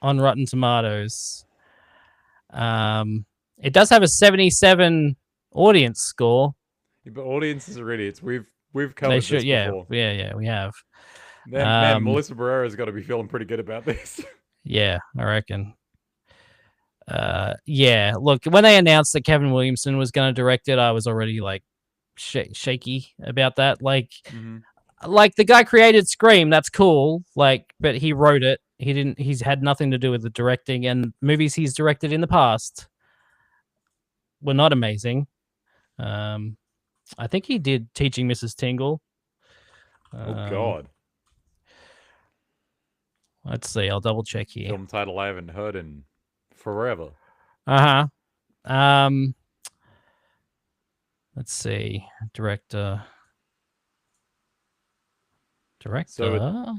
on Rotten Tomatoes. It does have a 77 audience score. Yeah, but audiences are idiots. We've covered this before. Yeah, we have. Man, Melissa Barrera's got to be feeling pretty good about this. Yeah, I reckon. Yeah, look, when they announced that Kevin Williamson was going to direct it, I was already like shaky about that. Like, like the guy created Scream, that's cool. Like, but he wrote it. He's had nothing to do with the directing, and movies he's directed in the past were not amazing. I think he did Teaching Mrs. Tingle. Oh God. Let's see. I'll double check here. Film title I haven't heard in forever. Let's see. Director. Director.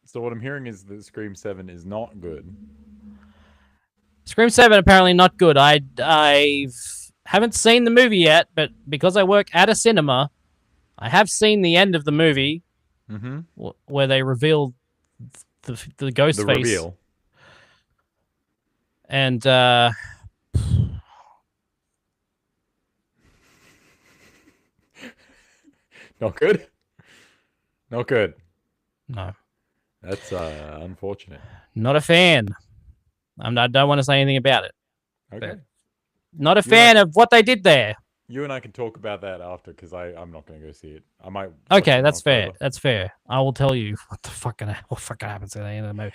So what I'm hearing is that Scream 7 is not good. Scream 7 apparently not good. I haven't seen the movie yet, but because I work at a cinema, I have seen the end of the movie where they reveal the ghost The face. reveal. And not good. Not good. No, That's unfortunate. not a fan. I don't want to say anything about it. Okay. Not a fan of what they did there. You and I can talk about that after, because I'm not going to go see it. I might. Okay, that's fair. That's fair. I will tell you what fucking happens at the end of the movie.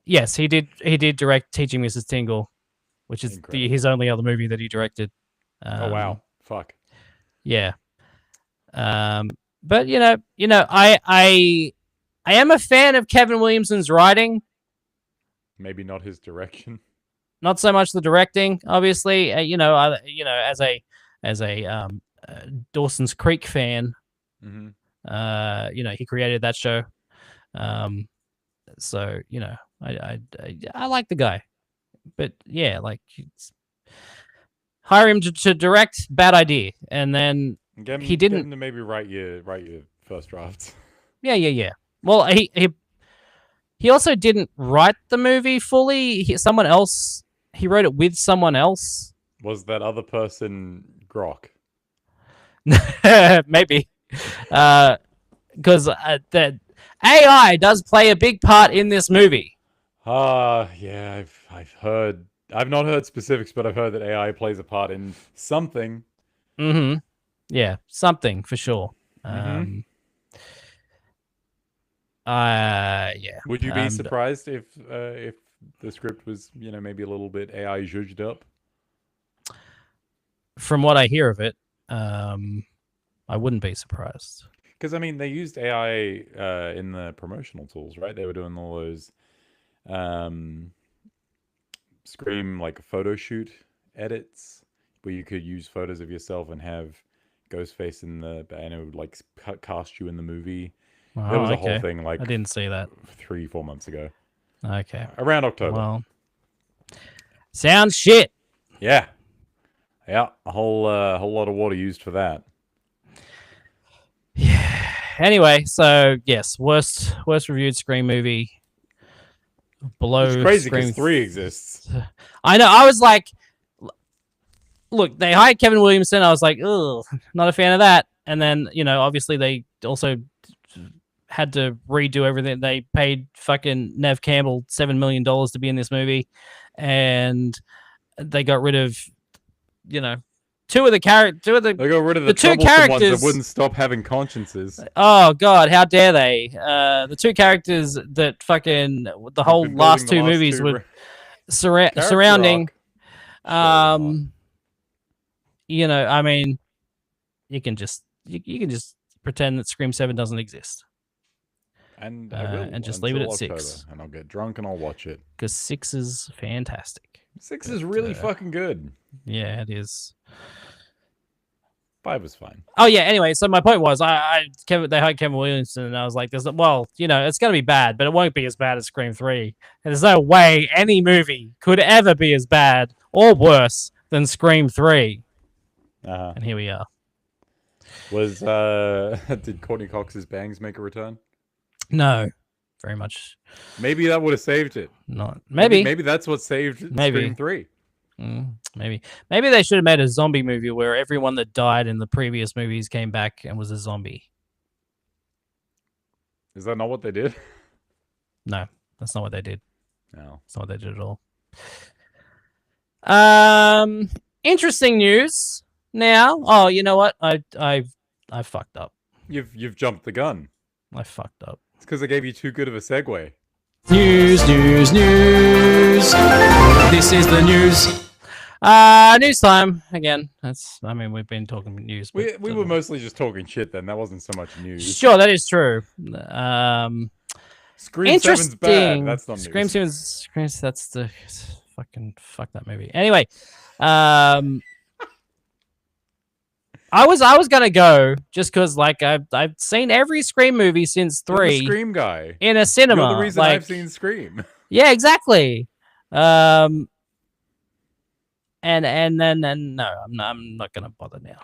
Yes, he did direct Teaching Mrs. Tingle, which is his only other movie that he directed. Oh wow, fuck. Yeah. But you know, I am a fan of Kevin Williamson's writing. Maybe not his direction. Not so much the directing, obviously. As a Dawson's Creek fan, he created that show. So I like the guy, but yeah, like hire him to direct, bad idea, and then he didn't. Get him to maybe write your first drafts. Yeah. Well, he also didn't write the movie fully. Someone else. He wrote it with someone else. Was that other person Grok? Maybe, because the AI does play a big part in this movie. Yeah, I've heard. I've not heard specifics, but I've heard that AI plays a part in something. Yeah, something for sure. Yeah. Would you be surprised if the script was, maybe a little bit AI zhuzhed up? From what I hear of it, I wouldn't be surprised. Because, I mean, they used AI in the promotional tools, right? They were doing all those Scream, like, photo shoot edits where you could use photos of yourself and have Ghostface and it would, like, cast you in the movie. Oh, there was a whole thing, like... I didn't see that. 3-4 months ago. Okay. Around October. Well, sounds shit. Yeah. Yeah, a whole lot of water used for that. Yeah. Anyway, so yes, worst reviewed Scream movie. Below. It's crazy because 3 exists. I know. I was like, look, they hired Kevin Williamson. I was like, ugh, not a fan of that. And then obviously they also had to redo everything. They paid fucking Nev Campbell $7 million to be in this movie, and they got rid of, two of the characters. They got rid of the two characters ones that wouldn't stop having consciences. Oh God, how dare they? The two characters that fucking the whole last two movies were surrounding. I mean, you can just pretend that Scream 7 doesn't exist. And I will, and just leave it at October, 6. And I'll get drunk and I'll watch it. Because 6 is fantastic. 6 is really fucking good. Yeah, it is. 5 was fine. Oh yeah. Anyway, so my point was, they hired Kevin Williamson, and I was like, it's gonna be bad, but it won't be as bad as Scream 3. And there's no way any movie could ever be as bad or worse than Scream 3. And here we are. Did Courtney Cox's bangs make a return? No, very much. Maybe that would have saved it. Not maybe. Maybe that's what saved Scream 3. Maybe they should have made a zombie movie where everyone that died in the previous movies came back and was a zombie. Is that not what they did? No, that's not what they did. No, that's not what they did at all. Interesting news now. Oh, you know what? I fucked up. You've jumped the gun. I fucked up. It's because I gave you too good of a segue. News. This is the news. News time again. We've been talking news. We were mostly just talking shit then. That wasn't so much news. Sure, that is true. Scream 7's bad. That's not news. Scream. That's the fucking fuck that movie. Anyway, I was gonna go just because like I've seen every Scream movie since You're the 3 Scream guy. in a cinema. You're the reason like, I've seen Scream. Yeah, exactly. And then no, I'm not gonna bother now.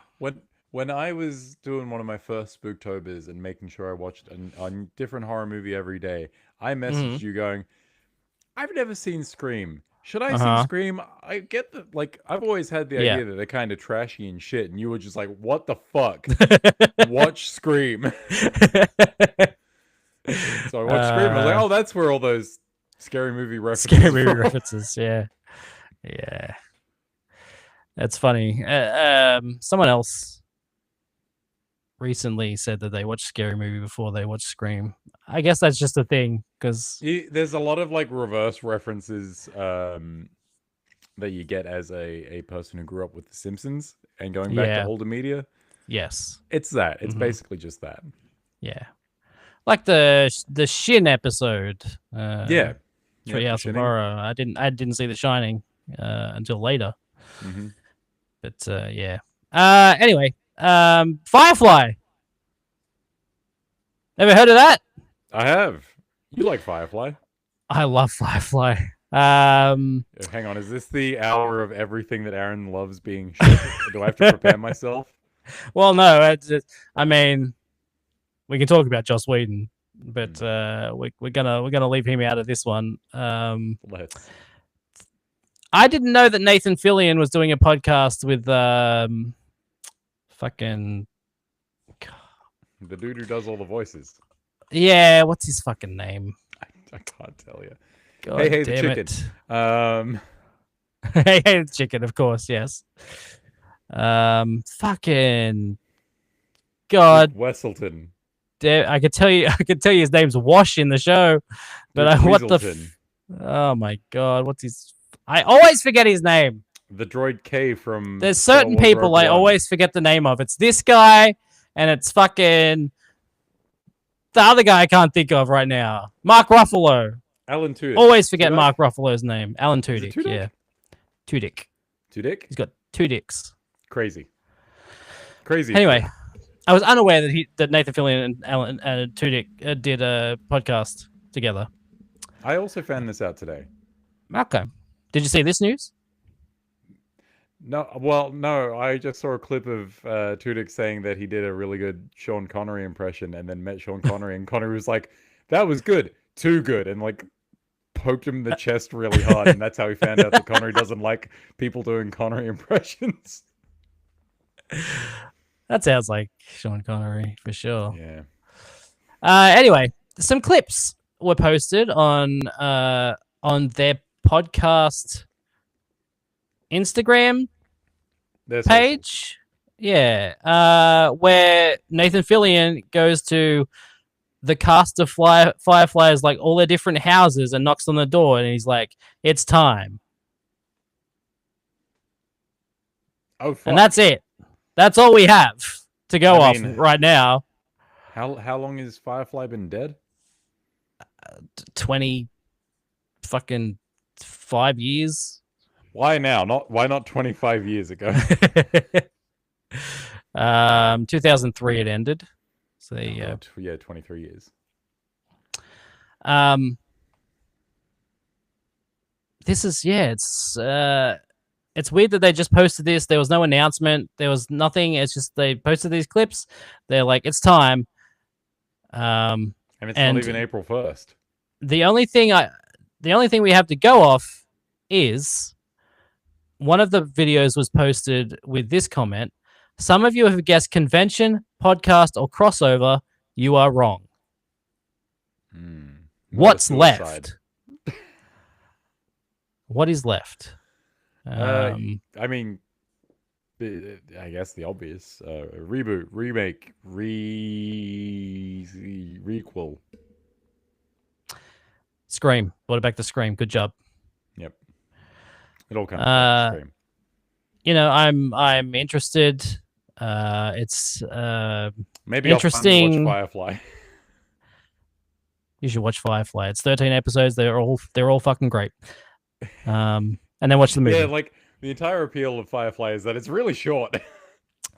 When I was doing one of my first Spooktobers and making sure I watched a different horror movie every day, I messaged you going, "I've never seen Scream. Should I see Scream?" I get that, like, I've always had the idea that they're kind of trashy and shit, and you were just like, "What the fuck? Watch Scream." So I watched Scream. I was like, "Oh, that's where all those scary movie references." Yeah. That's funny. Someone else recently said that they watched Scary Movie before they watched Scream. I guess that's just a thing because there's a lot of like reverse references that you get as a person who grew up with The Simpsons and going back to older media. Yes, it's that. It's basically just that. Yeah, like the Shin episode. Treehouse of Horror. I didn't see The Shining until later. But yeah. Anyway, Firefly. Ever heard of that? I have. You like Firefly? I love Firefly. Hang on, is this the hour of everything that Aaron loves being shit? Do I have to prepare myself? Well, no. I mean, we can talk about Joss Whedon, but we're gonna leave him out of this one. Let's. I didn't know that Nathan Fillion was doing a podcast with fucking the dude who does all the voices. Yeah, what's his fucking name? I can't tell you. God hey, damn the chicken. Hey, the chicken, of course, yes. Fucking God. Wesselton. I could tell you his name's Wash in the show, but what the? Oh my God, what's his? I always forget his name. The droid K from. There's certain people I always forget the name of. It's this guy, and it's fucking the other guy I can't think of right now. Mark Ruffalo. Alan Tudyk. Always forget Mark Ruffalo's name. Alan Tudyk. Yeah. Tudyk. Tudyk? He's got 2 dicks. Crazy. Anyway, I was unaware that Nathan Fillion and Alan Tudyk did a podcast together. I also found this out today. Okay. Did you see this news? No, well, no. I just saw a clip of Tudyk saying that he did a really good Sean Connery impression, and then met Sean Connery, and Connery was like, "That was good, too good," and like poked him in the chest really hard, and that's how he found out that Connery doesn't like people doing Connery impressions. That sounds like Sean Connery for sure. Yeah. Anyway, some clips were posted on their podcast Instagram page. Yeah. Where Nathan Fillion goes to the cast of Fireflies, like all their different houses, and knocks on the door, and he's like, "It's time." Oh, fuck. And that's it. That's all we have to go off right now. How long has Firefly been dead? 20 fucking 5 years. Why now? Why not 25 years ago? 2003 it ended. So yeah, 23 years. This is it's weird that they just posted this. There was no announcement. There was nothing. It's just they posted these clips. They're like, it's time. And it's not even April 1st. The only thing we have to go off is one of the videos was posted with this comment. Some of you have guessed convention, podcast, or crossover. You are wrong. What's left? What is left? I mean, I guess the obvious reboot, remake, requel. Scream. Brought it back to Scream. Good job. Yep. It all comes back to Scream. You know, I'm interested. It's maybe interesting. I'll watch Firefly. You should watch Firefly. It's 13 episodes. They're all fucking great. And then watch the movie. Yeah, like the entire appeal of Firefly is that it's really short.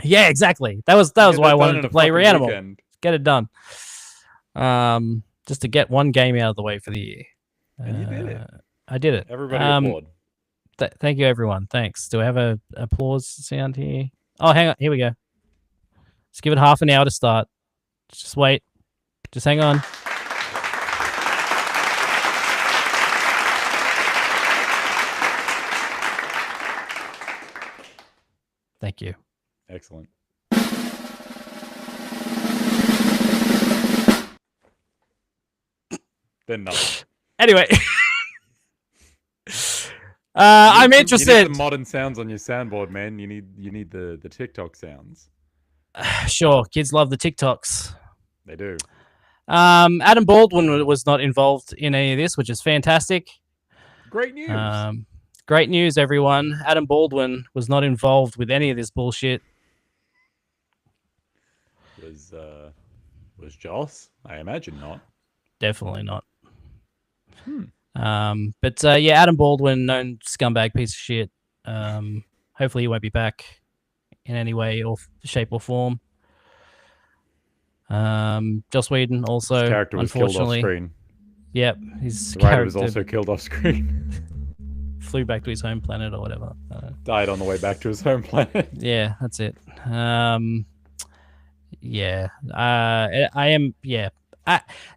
Yeah, exactly. That was Get why I that done wanted in to a play fucking Reanimal. weekend. Get it done. Just to get one game out of the way for the year. And you did it. I did it. Everybody applaud. Thank you, everyone. Thanks. Do I have a applause sound here? Oh, hang on. Here we go. Just give it half an hour to start. Just wait. Just hang on. Thank you. Excellent. Then nothing. Anyway. I'm interested. You need the modern sounds on your soundboard, man. You need the TikTok sounds. Sure, kids love the TikToks. They do. Adam Baldwin was not involved in any of this, which is fantastic. Great news. Great news, everyone. Adam Baldwin was not involved with any of this bullshit. Was Joss? I imagine not. Definitely not. But yeah, Adam Baldwin, known scumbag piece of shit. Hopefully he won't be back in any way or shape or form. Joss Whedon also, his character was killed off screen. Yep, his character was also killed off screen. Flew back to his home planet or whatever. Died on the way back to his home planet. Yeah, that's it. Yeah, I am. Yeah.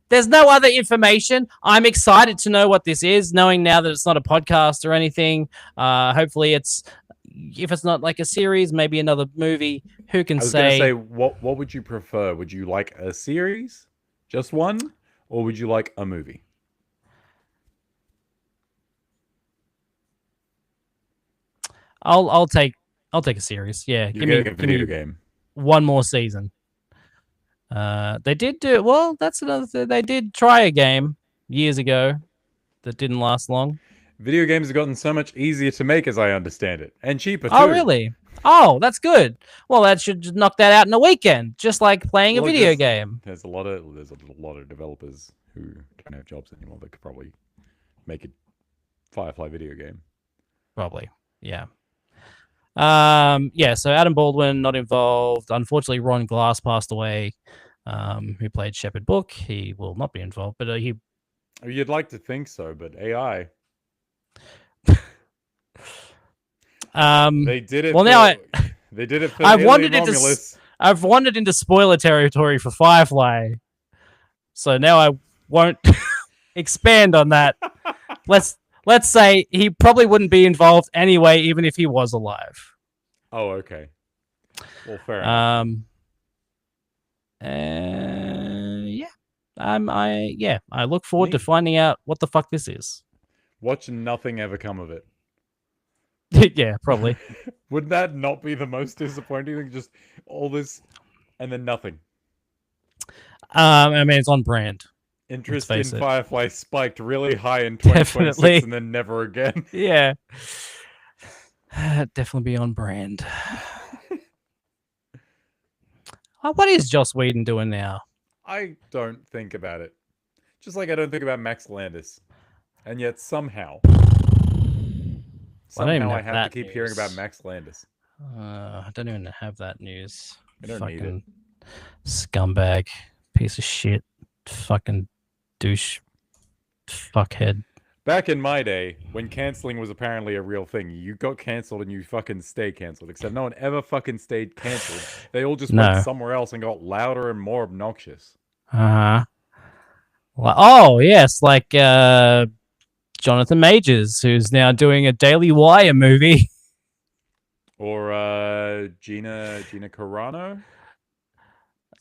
There's no other information. I'm excited to know what this is, knowing now that it's not a podcast or anything. Hopefully, if it's not like a series, maybe another movie. Who can say? I was going to say, what would you prefer? Would you like a series, just one, or would you like a movie? I'll take a series. Yeah, give me a video game. One more season. They did do well. That's another thing. They did try a game years ago that didn't last long. Video games have gotten so much easier to make, as I understand it, and cheaper too. Oh, really? Oh, that's good. Well, that should knock that out in a weekend, just like playing a video game. There's a lot of developers who don't have jobs anymore that could probably make a Firefly video game. Probably, yeah. Yeah, so Adam Baldwin not involved. Unfortunately, Ron Glass passed away, who played Shepard Book. He will not be involved, but he... You'd like to think so, but AI... They did it. Well, they did it for I've wandered into spoiler territory for Firefly, so now I won't expand on that. Let's say he probably wouldn't be involved anyway, even if he was alive. Oh, okay. Well, fair enough. Yeah. I look forward to finding out what the fuck this is. Watch nothing ever come of it. Yeah, probably. Would that not be the most disappointing thing? Just all this and then nothing. I mean, it's on brand. Interest in Firefly spiked really high in 2026 Definitely. And then never again. Yeah. Definitely be on brand. What is Joss Whedon doing now? I don't think about it. Just like I don't think about Max Landis. And yet somehow I have to keep hearing about Max Landis. I don't even have that news. I don't need it. Scumbag. Piece of shit. Fucking douche. Fuckhead. Back in my day, when cancelling was apparently a real thing, you got cancelled and you fucking stayed cancelled. Except no one ever fucking stayed cancelled. They all just went somewhere else and got louder and more obnoxious. Well, oh, yes. Like Jonathan Majors, who's now doing a Daily Wire movie. Or Gina Carano?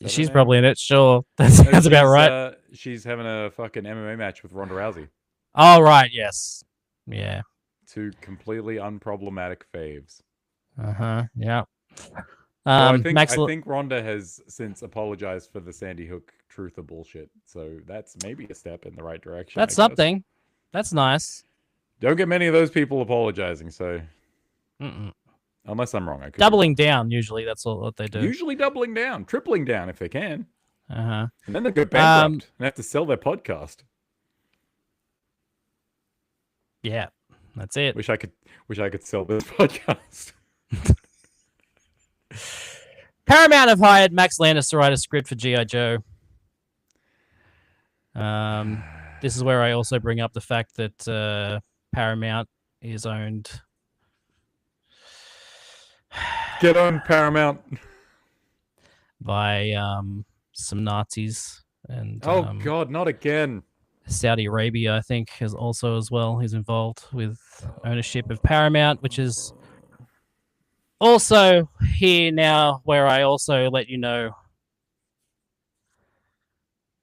She's probably in it, sure. That's about right. She's having a fucking MMA match with Ronda Rousey. Oh, right, yes. Yeah. Two completely unproblematic faves. Yeah. I think Ronda has since apologized for the Sandy Hook truth or bullshit. So that's maybe a step in the right direction. That's something. That's nice. Don't get many of those people apologizing, so... Unless I'm wrong. Doubling down, usually. That's what they do. Usually doubling down. Tripling down if they can. And then they go bankrupt and have to sell their podcast. Yeah, that's it. Wish I could sell this podcast. Paramount have hired Max Landis to write a script for G.I. Joe. This is where I also bring up the fact that Paramount is owned. Get on Paramount. By some Nazis and Oh God, not again. Saudi Arabia, I think, is also as well. He's involved with ownership of Paramount, which is also here now, where I also let you know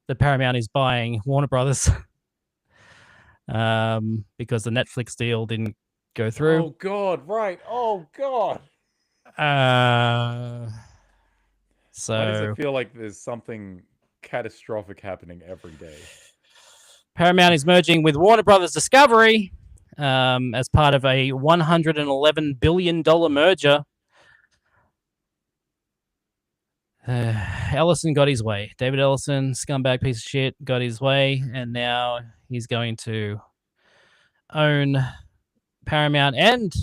that Paramount is buying Warner Brothers because the Netflix deal didn't go through. Oh God, right. Oh God. So why does it feel like there's something catastrophic happening every day? Paramount is merging with Warner Brothers Discovery as part of a $111 billion merger. Ellison got his way. David Ellison, scumbag piece of shit, got his way, and now he's going to own Paramount and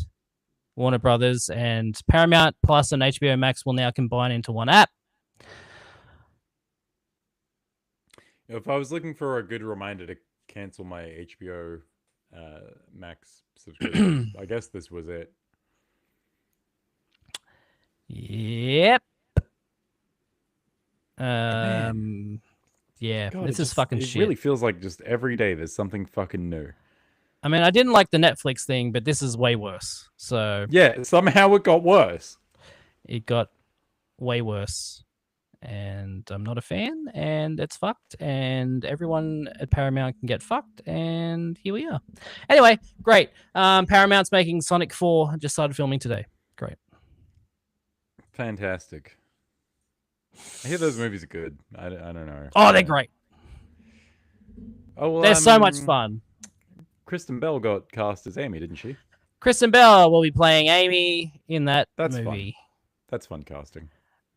Warner Brothers, and Paramount Plus and HBO Max will now combine into one app. If I was looking for a good reminder to cancel my HBO Max subscription, I guess this was it. Yep. Yeah, God, this is fucking it shit. It really feels like just every day there's something fucking new. I mean, I didn't like the Netflix thing, but this is way worse. So yeah, somehow it got worse. It got way worse. And I'm not a fan, and it's fucked, and everyone at Paramount can get fucked, and here we are. Anyway, great. Paramount's making Sonic 4, just started filming today. Great. Fantastic. I hear those movies are good. I don't know. Oh, they're great. Oh, well, they're so much fun. Kristen Bell got cast as Amy, didn't she? Kristen Bell will be playing Amy in that movie. Fun. That's fun casting.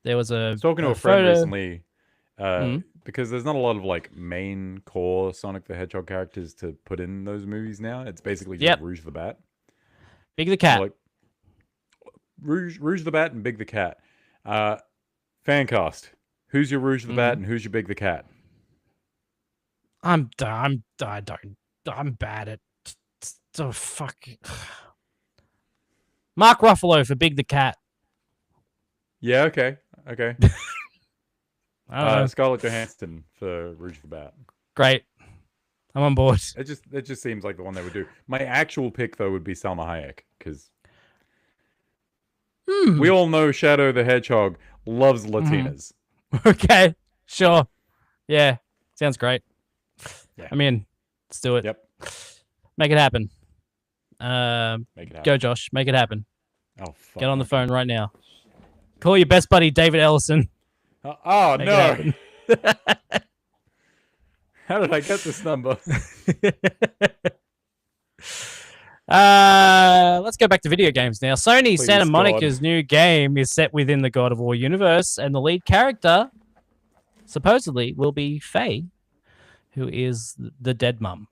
There was I was talking to a friend recently because there's not a lot of like main core Sonic the Hedgehog characters to put in those movies now. It's basically just Rouge the Bat. Big the Cat. Like, Rouge the Bat and Big the Cat. Fan cast. Who's your Rouge the Bat and who's your Big the Cat? I'm bad at so fucking Mark Ruffalo for Big the Cat. Yeah, okay. Scarlett Johansson for Rouge the Bat. Great. I'm on board. It just seems like the one they would do. My actual pick though would be Salma Hayek because we all know Shadow the Hedgehog loves Latinas. Okay, sure. Yeah, sounds great. Yeah. I'm in. Let's do it. Yep. Make it happen. Make it happen. Go, Josh. Make it happen. Oh, fuck. Get on the phone right now. Call your best buddy, David Ellison. Oh, no. How did I get this number? Let's go back to video games now. Sony's Santa Monica's new game is set within the God of War universe, and the lead character supposedly will be Faye, who is the dead mum.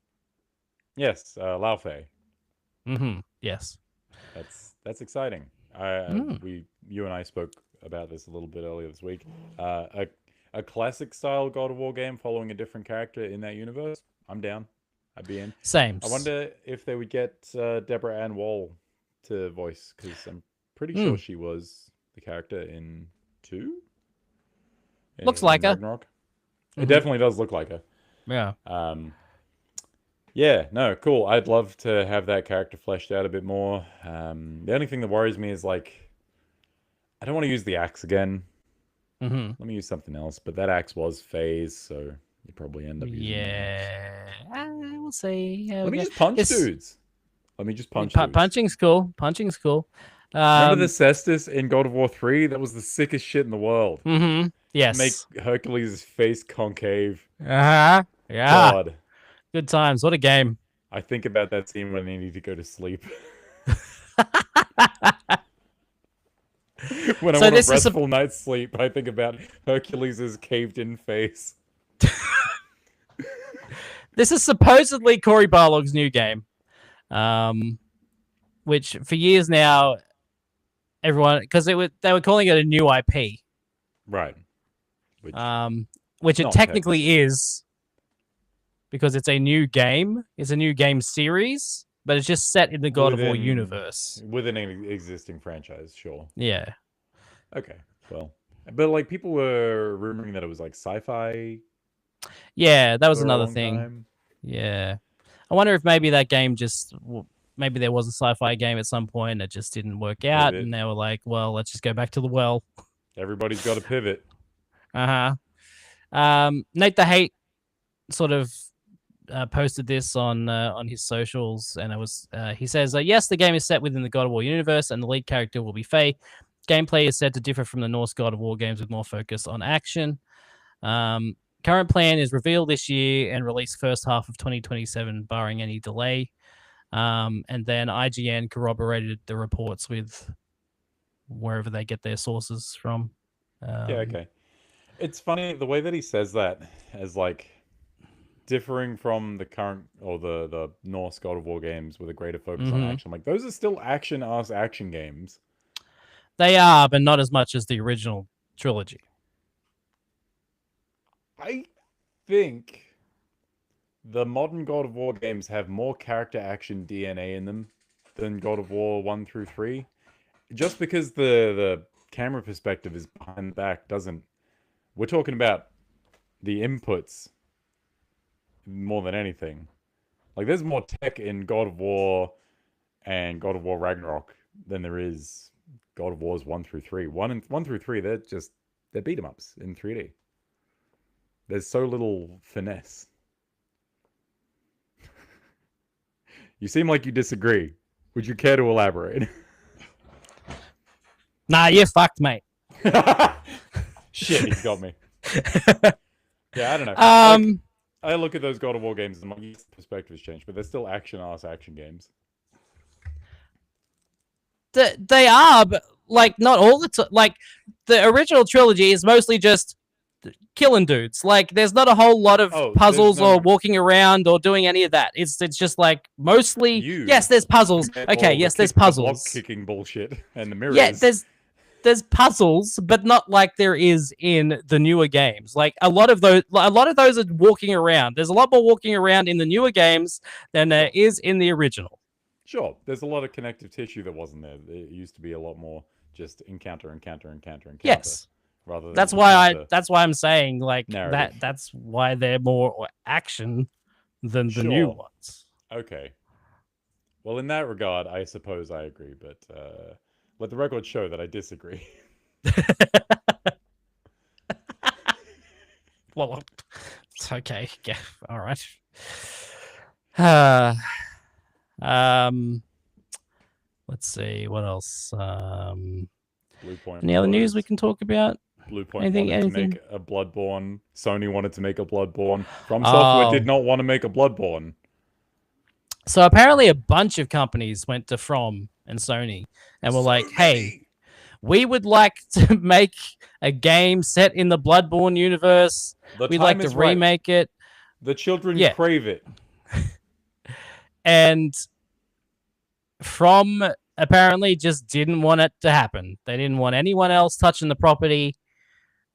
Yes, Lao Fei. Yes. That's exciting. You and I spoke about this a little bit earlier this week. A classic style God of War game following a different character in that universe. I'm down. I'd be in. Same. I wonder if they would get Deborah Ann Woll to voice, because I'm pretty sure she was the character in 2. Looks like her. Ragnarok. It definitely does look like her. Yeah. Yeah, no, cool. I'd love to have that character fleshed out a bit more. The only thing that worries me is, like, I don't want to use the axe again. Let me use something else. But that axe was phase, so you probably end up using it. We'll see. Let me just punch dudes. Let me just punch dudes. Punching's cool. Puncing's cool. Remember the Cestus in God of War 3? That was the sickest shit in the world. Yes. Make Hercules' face concave. Yeah. God. Good times. What a game. I think about that scene when I need to go to sleep. When I want a restful night's sleep, I think about Hercules' caved-in face. This is supposedly Cory Barlog's new game, which for years now, everyone, because they were calling it a new IP, Right. Which which it not technically is because it's a new game. It's a new game series, but it's just set in the God of War universe. within an existing franchise, sure. Yeah. Okay. Well, but like people were rumoring that it was like sci-fi. Yeah, that was for a another long thing. time. Yeah. I wonder if maybe that game just maybe there was a sci-fi game at some point and it just didn't work out, and they were like, well, let's just go back to the well. Everybody's got to pivot. Nate the Hate sort of posted this on his socials, and it was he says, yes, the game is set within the God of War universe, and the lead character will be Faye. Gameplay is said to differ from the Norse God of War games with more focus on action. Current plan is reveal this year and release first half of 2027, barring any delay. And then IGN corroborated the reports with wherever they get their sources from. Yeah, okay. It's funny the way that he says that as like differing from the current or the Norse God of War games with a greater focus on action. Like those are still action games. They are, but not as much as the original trilogy. I think the modern God of War games have more character action DNA in them than God of War 1 through 3. Just because the camera perspective is behind the back doesn't... We're talking about the inputs more than anything. Like, there's more tech in God of War and God of War Ragnarok than there is God of Wars 1 through 3. 1 through 3, they're beat 'em ups in 3D. There's so little finesse. You seem like you disagree. Would you care to elaborate? Nah, you're fucked, mate. Shit, he's got me. Yeah, I don't know. I look at those God of War games and my perspective has changed, but they're still action games. They are, but like not all the time. Like the original trilogy is mostly just killing dudes. Like there's not a whole lot of puzzles or walking around or doing any of that. It's just like mostly yes, there's puzzles. Okay, yes, there's puzzles. The kicking bullshit and the mirrors. Yeah, there's puzzles, but not like there is in the newer games. Like a lot of those are walking around. There's a lot more walking around in the newer games than there is in the original. Sure, there's a lot of connective tissue that wasn't there. It used to be a lot more just encounter. Yes. Rather than that's why I'm saying like narrative. That's why they're more action than the new ones. Okay. Well, in that regard, I suppose I agree, but let the record show that I disagree. Well, it's okay. Yeah, all right. Let's see what else. Bluepoint. Any other news we can talk about? Bluepoint wanted to make a Bloodborne. Sony wanted to make a Bloodborne. From Software did not want to make a Bloodborne. So apparently a bunch of companies went to From and Sony and were like, hey, we would like to make a game set in the Bloodborne universe. We'd like to remake it. The children crave it. And From apparently just didn't want it to happen. They didn't want anyone else touching the property.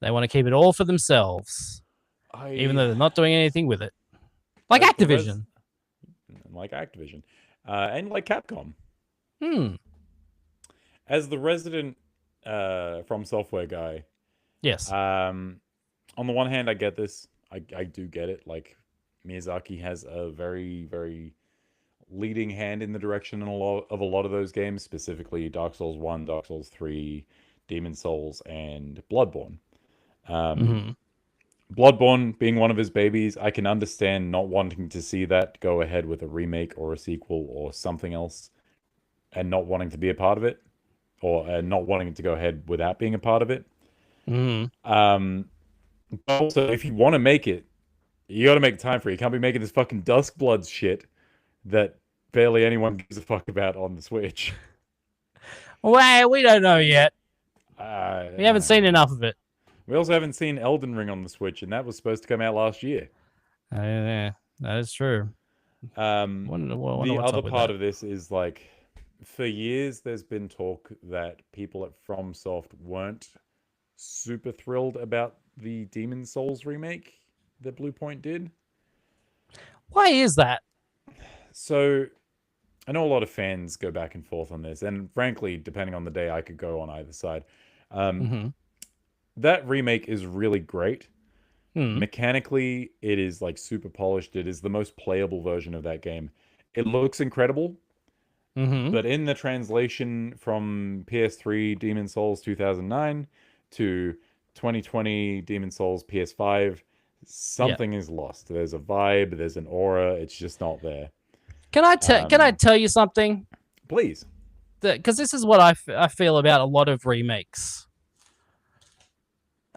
They want to keep it all for themselves. Even though they're not doing anything with it. Like Activision. And like Capcom. As the resident From Software guy. Yes. On the one hand, I get this. I do get it. Like, Miyazaki has a very, very leading hand in the direction of a lot of those games, specifically Dark Souls 1, Dark Souls 3, Demon Souls, and Bloodborne. Bloodborne being one of his babies, I can understand not wanting to see that go ahead with a remake or a sequel or something else, and not wanting to be a part of it, or not wanting it to go ahead without being a part of it. But also, if you want to make it, you got to make time for it. You can't be making this fucking Duskbloods shit that barely anyone gives a fuck about on the Switch. Well, we don't know yet. We haven't seen enough of it. We also haven't seen Elden Ring on the Switch, and that was supposed to come out last year. Yeah, that is true. The other part of this is, like, for years there's been talk that people at FromSoft weren't super thrilled about the Demon Souls remake that Bluepoint did. Why is that? So I know a lot of fans go back and forth on this, and frankly, depending on the day, I could go on either side. Um, Mm-hmm. that remake is really great. Hmm. Mechanically, it is like super polished. It is the most playable version of that game. It looks incredible, Mm-hmm. but in the translation from PS3 Demon Souls 2009 to 2020 Demon Souls PS5, Yeah. something is lost. There's a vibe, there's an aura, it's just not there. Can I Um, tell you something? please. Because this is what I feel about a lot of remakes.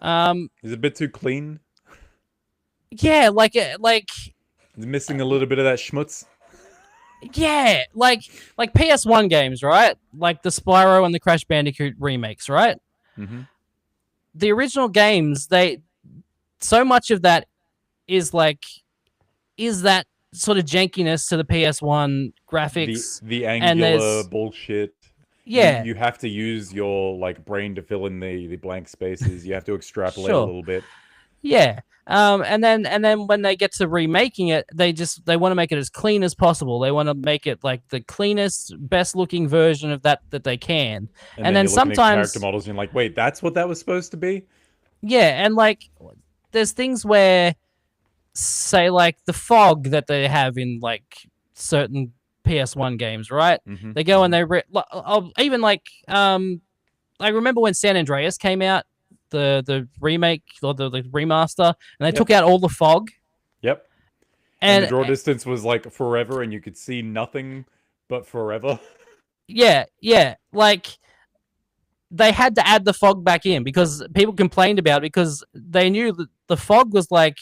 Is it a bit too clean? Yeah, like Is it missing a little bit of that schmutz? yeah, like PS1 games, right? Like the Spyro and the Crash Bandicoot remakes, right? Mm-hmm. The original games, they so much of that is like is that sort of jankiness to the PS1 graphics, The and angular there's bullshit. yeah, You have to use your like brain to fill in the blank spaces. You have to extrapolate a sure, little bit. yeah. And then when they get to remaking it, they want to make it as clean as possible. They want to make it like the cleanest, best looking version of that they can. And And then then you're looking at character sometimes, models and you're like, wait, that's what that was supposed to be? yeah, and like there's things where, say, like the fog that they have in like certain PS1 games, right? Mm-hmm. They go and Mm-hmm. even like I remember when San Andreas came out, the remake or the remaster, and they took Yep. out all the fog. Yep. And the And draw distance was like forever and you could see nothing but forever. yeah, like they had to add the fog back in because people complained about it because they knew that the fog was like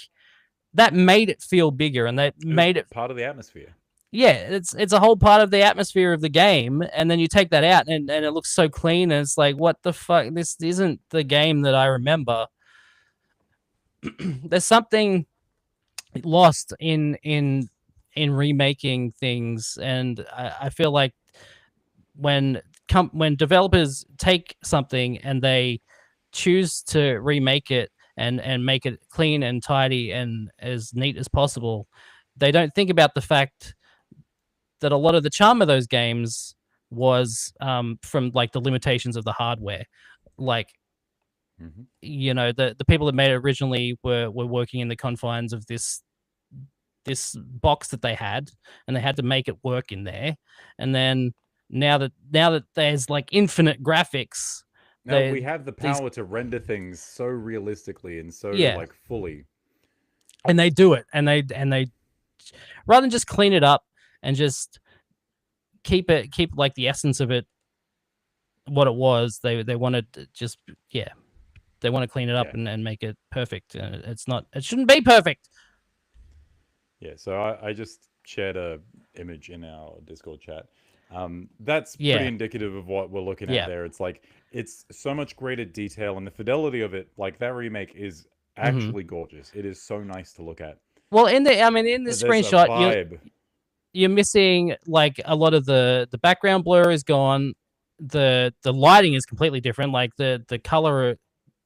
that made it feel bigger and that It was made it part of the atmosphere. yeah, it's a whole part of the atmosphere of the game, and then you take that out and it looks so clean and it's like what the fuck, this isn't the game that I remember. There's something lost in remaking things, and I feel like when when developers take something and they choose to remake it and make it clean and tidy and as neat as possible, they don't think about the fact that a lot of the charm of those games was from like the limitations of the hardware. Like, Mm-hmm. you know, the people that made it originally were working in the confines of this box that they had, and they had to make it work in there. And then now that there's like infinite graphics, Now they we have the these power to render things so realistically and so yeah, like fully. and they do it, and they rather than just clean it up and just keep like the essence of it what it was, they wanted to just yeah, they want to clean it up Yeah. and make it perfect. It's not, it shouldn't be perfect. Yeah, so I just shared a image in our Discord chat. That's pretty Yeah, indicative of what we're looking at yeah. there. It's like it's so much greater detail and the fidelity of it. Like that remake is Hmm. actually gorgeous. It is so nice to look at. Well, in the I mean in the There's a screenshot, vibe. you're missing like a lot of the background blur is gone. The lighting is completely different. Like the color,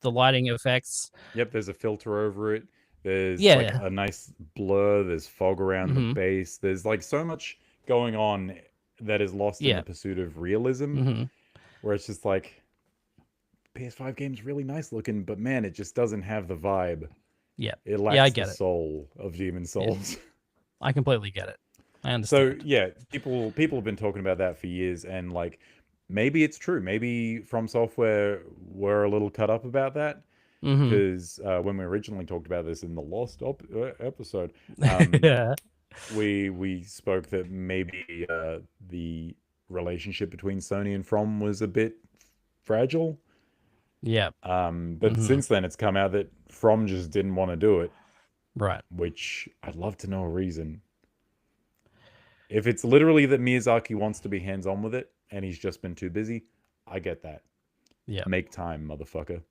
the lighting effects. Yep, there's a filter over it. There's like Yeah. a nice blur. There's fog around the Hmm. base. There's like so much going on that is lost in the Yeah. pursuit of realism, Hmm. where it's just like PS5 game's really nice looking, but man, it just doesn't have the vibe. Yeah. It Yeah, I lacks the get it. soul of Demon Souls. I completely get it. I So understand. yeah, people have been talking about that for years, and like maybe it's true. Maybe From Software were a little cut up about that Hmm. because when we originally talked about this in the Lost episode, um, Yeah. we spoke that maybe the relationship between Sony and From was a bit fragile. Yeah. But Hmm. since then, it's come out that From just didn't want to do it, Right. which I'd love to know a reason. If it's literally that Miyazaki wants to be hands-on with it and he's just been too busy, I get that. Yeah. Make time, motherfucker.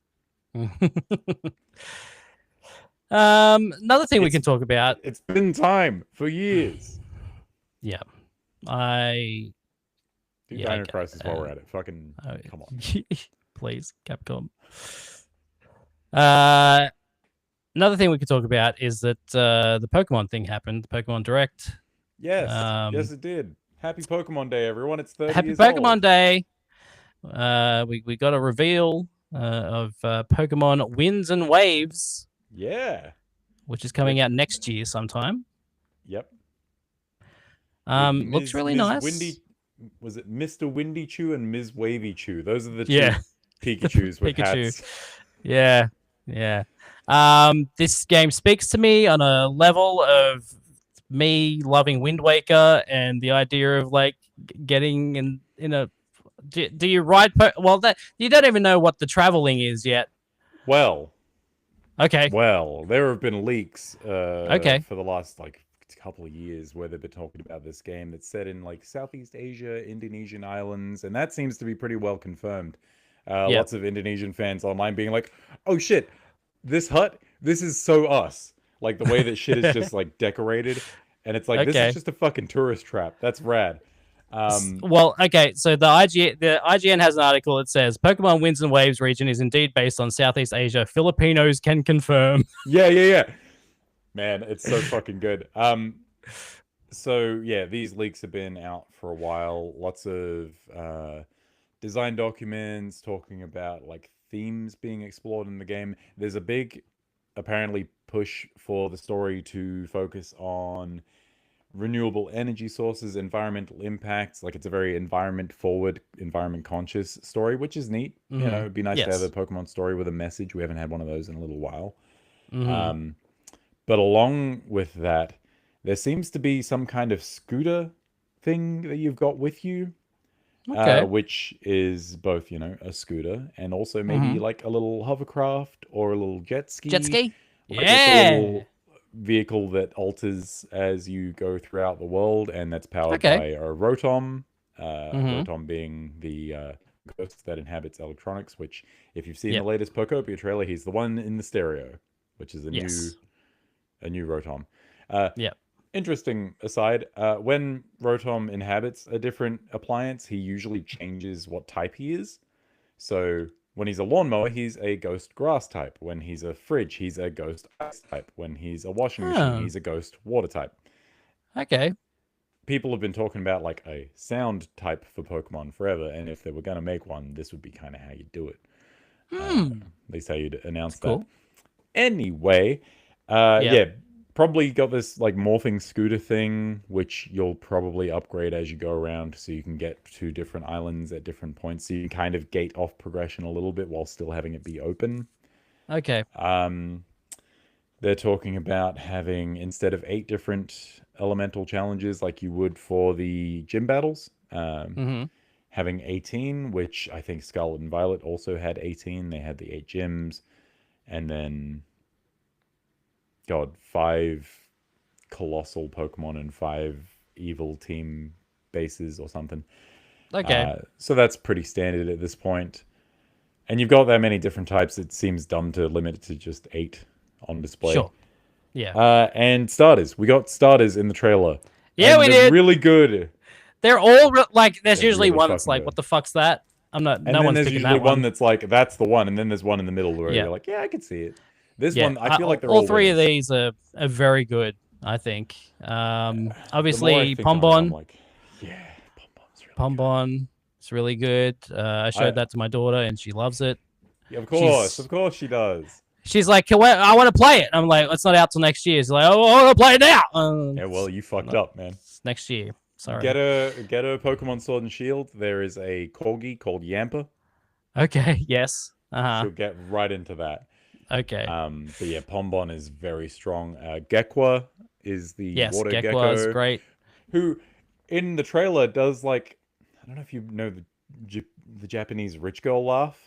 Another thing we It's can talk about. it's been time for years. Yeah. I Do Yeah, I Dino get it. Crisis while we're at it. Fucking come on. Please, Capcom. Uh, Another thing we could talk about is that the Pokemon thing happened, the Pokemon Direct. Yes, Um, yes, it did. Happy Pokemon Day, everyone! It's 30 Happy years old. Pokemon Day. We got a reveal of Pokemon Winds and Waves, Yeah. which is coming Which, out next year sometime. yep. With Looks really Ms. nice. Windy, was it Mr. Windy Chew and Ms. Wavy Chew? Those are the two Yeah, the Pikachus with Pikachu. hats. Yeah, yeah. This game speaks to me on a level of me loving Wind Waker and the idea of like getting in a. Do you ride? Well, that you don't even know what the traveling is yet. Well, Okay, there have been leaks okay, for the last like couple of years where they've been talking about this game that's set in like Southeast Asia, Indonesian islands, and that seems to be pretty well confirmed. yep, Lots of Indonesian fans online being like, "Oh shit, this hut, this is so us." Like the way that shit is just like decorated, and it's like this is okay. just a fucking tourist trap. That's rad. Um, Well, okay. So the IGN has an article that says Pokemon Winds and Waves region is indeed based on Southeast Asia. Filipinos can confirm. yeah. Man, it's so fucking good. So yeah, these leaks have been out for a while. Lots of design documents talking about like themes being explored in the game. There's a big, apparently, push for the story to focus on renewable energy sources, environmental impacts. Like it's a very environment forward, environment conscious story, which is neat. You know, it'd be nice to have a Yes. Pokemon story with a message. We haven't had one of those in a little while. hmm Um, but along with that, there seems to be some kind of scooter thing that you've got with you, Okay. which is both, you know, a scooter and also maybe hmm like a little hovercroft or a little jet Jet ski, ski. like just a Yeah. little vehicle that alters as you go throughout the world, and that's powered Okay. by a Rotom. hmm Rotom being the ghost that inhabits electronics, which, if you've seen the Yep. latest Pokopia trailer, he's the one in the stereo, which is Yes. a new Rotom. Uh, Yep. Interesting aside, when Rotom inhabits a different appliance, he usually changes what type he is. So when he's a lawnmower, he's a ghost grass type. When he's a fridge, he's a ghost ice type. When he's a washing machine, Oh. he's a ghost water type. Okay. People have been talking about like a sound type for Pokemon forever, and if they were going to make one, this would be kind of how you do it. Hmm. At least how you'd That's announce that. cool. Anyway, Yep. yeah, probably got this like morphing scooter thing, which you'll probably upgrade as you go around, so you can get to different islands at different points. So you can kind of gate off progression a little bit while still having it be open. Okay. Um, they're talking about having, instead of 8 different elemental challenges like you would for the gym battles, hmm having 18, which I think Scarlet and Violet also had 18. They had the 8 gyms, and then God, 5 colossal Pokemon and 5 evil team bases or something. Okay. So that's pretty standard at this point. And you've got that many different types, it seems dumb to limit it to just 8 on display. Sure. Yeah. And starters. We got starters in the trailer. Yeah, And we they're did. really good. They're all like. There's They're usually really one that's fucking like, "What good. the fuck's that?" I'm not. And No then one's there's picking usually that one one. that's like, that's the one. And then there's one in the middle where Yeah. you're like, yeah, I could see it. This Yeah. one, I feel like they're All all three of winners. these are very good. I think. The more I Obviously, think on it, I'm Pombon. like, yeah, Pombon's really good. Pombon. It's really good. I showed that to my daughter, and she loves it. Yeah, She's of course she does. she's like, I want to play it. I'm like, it's not out till next year. She's like, oh, I want to play it now. Yeah, well, you fucked No, up, man. it's next year. Sorry. Get a Pokemon Sword and Shield. There is a corgi called Yampa. Okay. Yes. She'll get right into that. Okay. But yeah, Pombon is very strong. Gekwa is the Yes. water Gekwa is gecko, great. who in the trailer does like, I don't know if you know the Japanese rich girl laugh.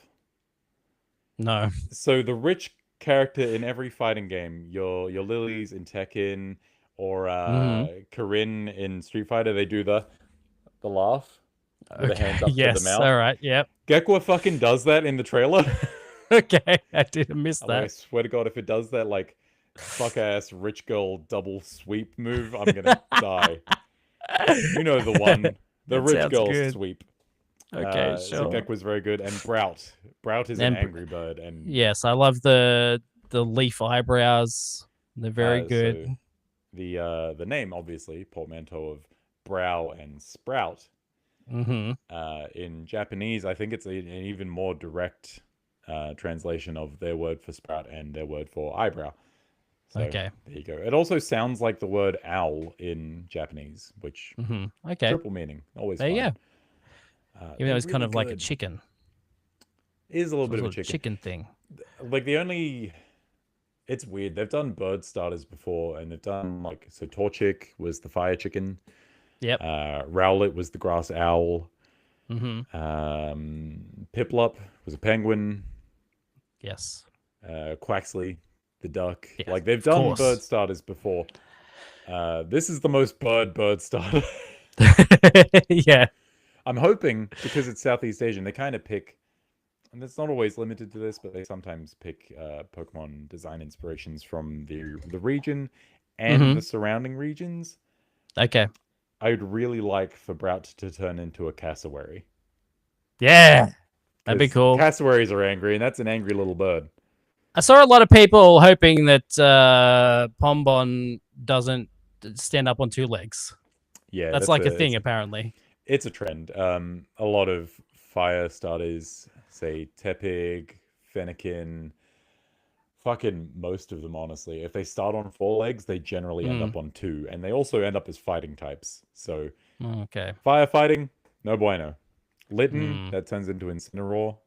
No. So the rich character in every fighting game, your Lilies in Tekken or hmm Corinne in Street Fighter, they do the laugh with the Okay. hands up to the Yes. mouth. All right. Yep. Gekwa fucking does that in the trailer. Okay. I didn't miss I'm like, I that. swear to God, if it does that like fuck ass rich girl double sweep move, I'm gonna die. You know the one, the That rich sounds girl good. sweep. Okay, So sure. Gekwa's very good, and Brout. Brout is an And angry bird, and yes, I love the leaf eyebrows. They're very so good. the name obviously portmanteau of brow and sprout. Mm-hmm. In Japanese, I think it's an even more direct translation of their word for sprout and their word for eyebrow. So Okay. there you go. It also sounds like the word owl in Japanese, which Mm-hmm. Okay. triple meaning, always There you fun. go. Even though They're it's kind really of like a good. chicken. It is a little Some bit of a sort of chicken. chicken thing. Like the only, it's weird. They've done bird starters before, and they've done like so. Torchic was the fire chicken. Yep. Rowlet was the grass owl. Mm-hmm. Piplup was a penguin. Yes. Quaxley, the duck. Yes. Like they've Of done course. bird starters before. This is the most bird starter. Yeah. I'm hoping because it's Southeast Asian, they kind of pick, and it's not always limited to this, but they sometimes pick Pokemon design inspirations from the region and Mm-hmm. the surrounding regions. Okay. I'd really like for Brout to turn into a cassowary. Yeah. That'd be Because cool. cassowaries are angry, and that's an angry little bird. I saw a lot of people hoping that Pombon doesn't stand up on two legs. Yeah, That's like a thing, apparently. it's a trend. A lot of fire starters, say Tepig, Fennekin, fucking most of them, honestly. If they start on four legs, they generally end up on two, and they also end up as fighting types. So Okay. firefighting, no bueno. Litten, Mm. that turns into Incineroar.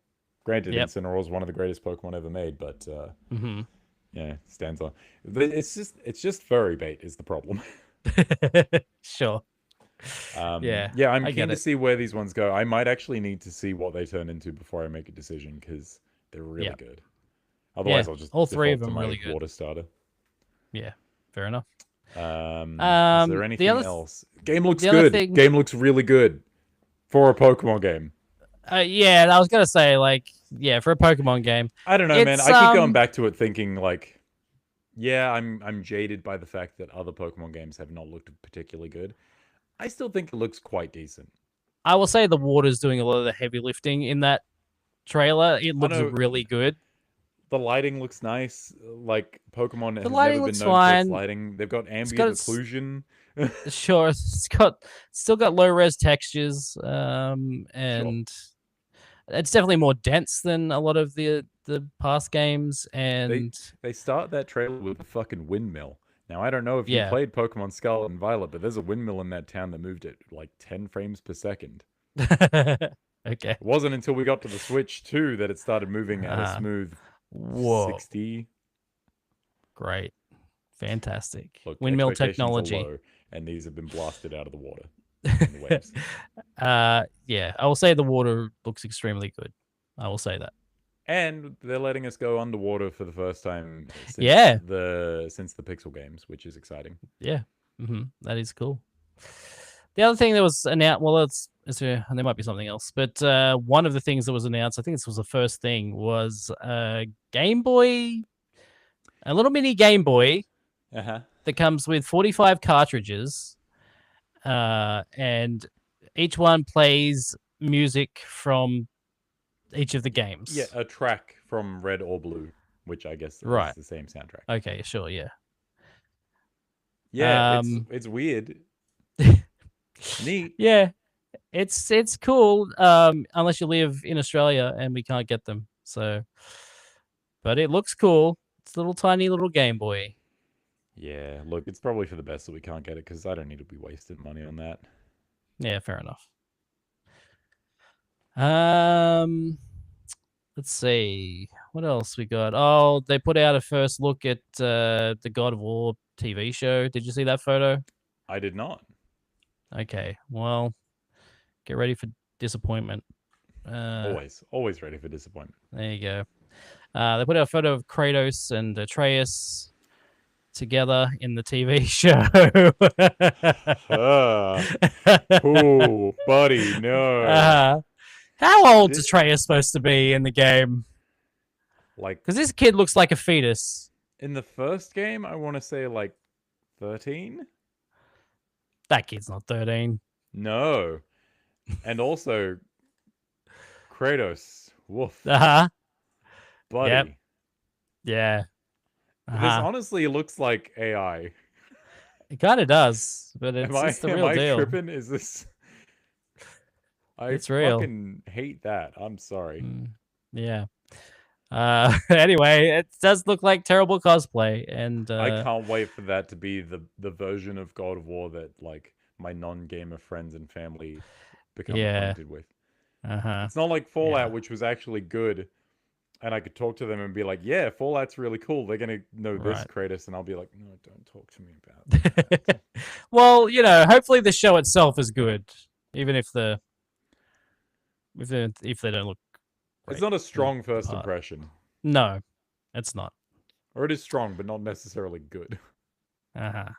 Granted, Yep. Incineroar is one of the greatest Pokemon ever made, but Mm-hmm. yeah, stands on. But it's just furry bait is the problem. Sure. Yeah. Yeah, I'm I keen get to it. see where these ones go. I might actually need to see what they turn into before I make a decision because they're really Yep. good. Otherwise, Yeah. I'll just All three of default to them my really good. water starter. Yeah. Fair enough. Is there The anything other else? Game looks the other good. thing- Game looks really good for a Pokemon game. yeah, I was gonna say, like, yeah, for a Pokemon game. I don't know, man. It's, I keep going back to it thinking like, yeah, I'm jaded by the fact that other Pokemon games have not looked particularly good. I still think it looks quite decent. I will say the water's doing a lot of the heavy lifting in that trailer. It looks know- really good. The lighting looks nice. Like Pokemon has lighting never been looks known for its fine. lighting. They've got ambient got its- occlusion. Sure, still got low res textures, and it's definitely more dense than a lot of the past games. And They start that trailer with a fucking windmill. Now I don't know if you Yeah. played Pokemon Scarlet and Violet, but there's a windmill in that town that moved at like 10 frames per second. okay, It wasn't until we got to the Switch 2 that it started moving at a Ah. smooth whoa, 60. great, fantastic Look, windmill expectations are technology. low, and these have been blasted out of the water. In the waves. Yeah, I will say the water looks extremely good. I will say that. And they're letting us go underwater for the first time since Yeah. the Pixel games, which is exciting. Yeah, that is cool. The other thing that was announced, well, there might be something else, but one of the things that was announced, I think this was the first thing, was a Game Boy, a little mini Game Boy Uh-huh. that comes with 45 cartridges, and each one plays music from each of the games. Yeah, a track from Red or Blue, which I guess Right. is the same soundtrack. Okay, sure, yeah. Yeah, it's weird. Neat. Yeah, it's cool. Unless you live in Australia and we can't get them. So, but it looks cool. It's a little tiny little Game Boy. Yeah, look, it's probably for the best that we can't get it because I don't need to be wasting money on that. Yeah, fair enough. Let's see what else we got. Oh, they put out a first look at the God of War TV show. Did you see that photo? I did not. Okay, well, get ready for disappointment. Always ready for disappointment. There you go. They put out a photo of Kratos and Atreus together in the TV show. Oh, buddy, no. How old is Atreus supposed to be in the game? Like, Because this kid looks like a fetus. in the first game, I want to say like 13? That kid's not 13. No. And also, Kratos. Woof. Uh-huh. Buddy. Yep. Yeah. This Uh-huh. honestly looks like AI. It kind of does, but Am it's the am real I deal. tripping? Is this... I It's real. fucking hate that. I'm sorry. Yeah. Anyway, it does look like terrible cosplay, and I can't wait for that to be the version of God of War that like my non-gamer friends and family become acquainted with. It's not like Fallout, which was actually good, and I could talk to them and be like, "Yeah, Fallout's really cool." They're gonna know this Kratos, and I'll be like, "No, don't talk to me about that." Well, hopefully the show itself is good, even if if they don't look great. It's not a strong first impression. No, it's not. Or it is strong, but not necessarily good. Fire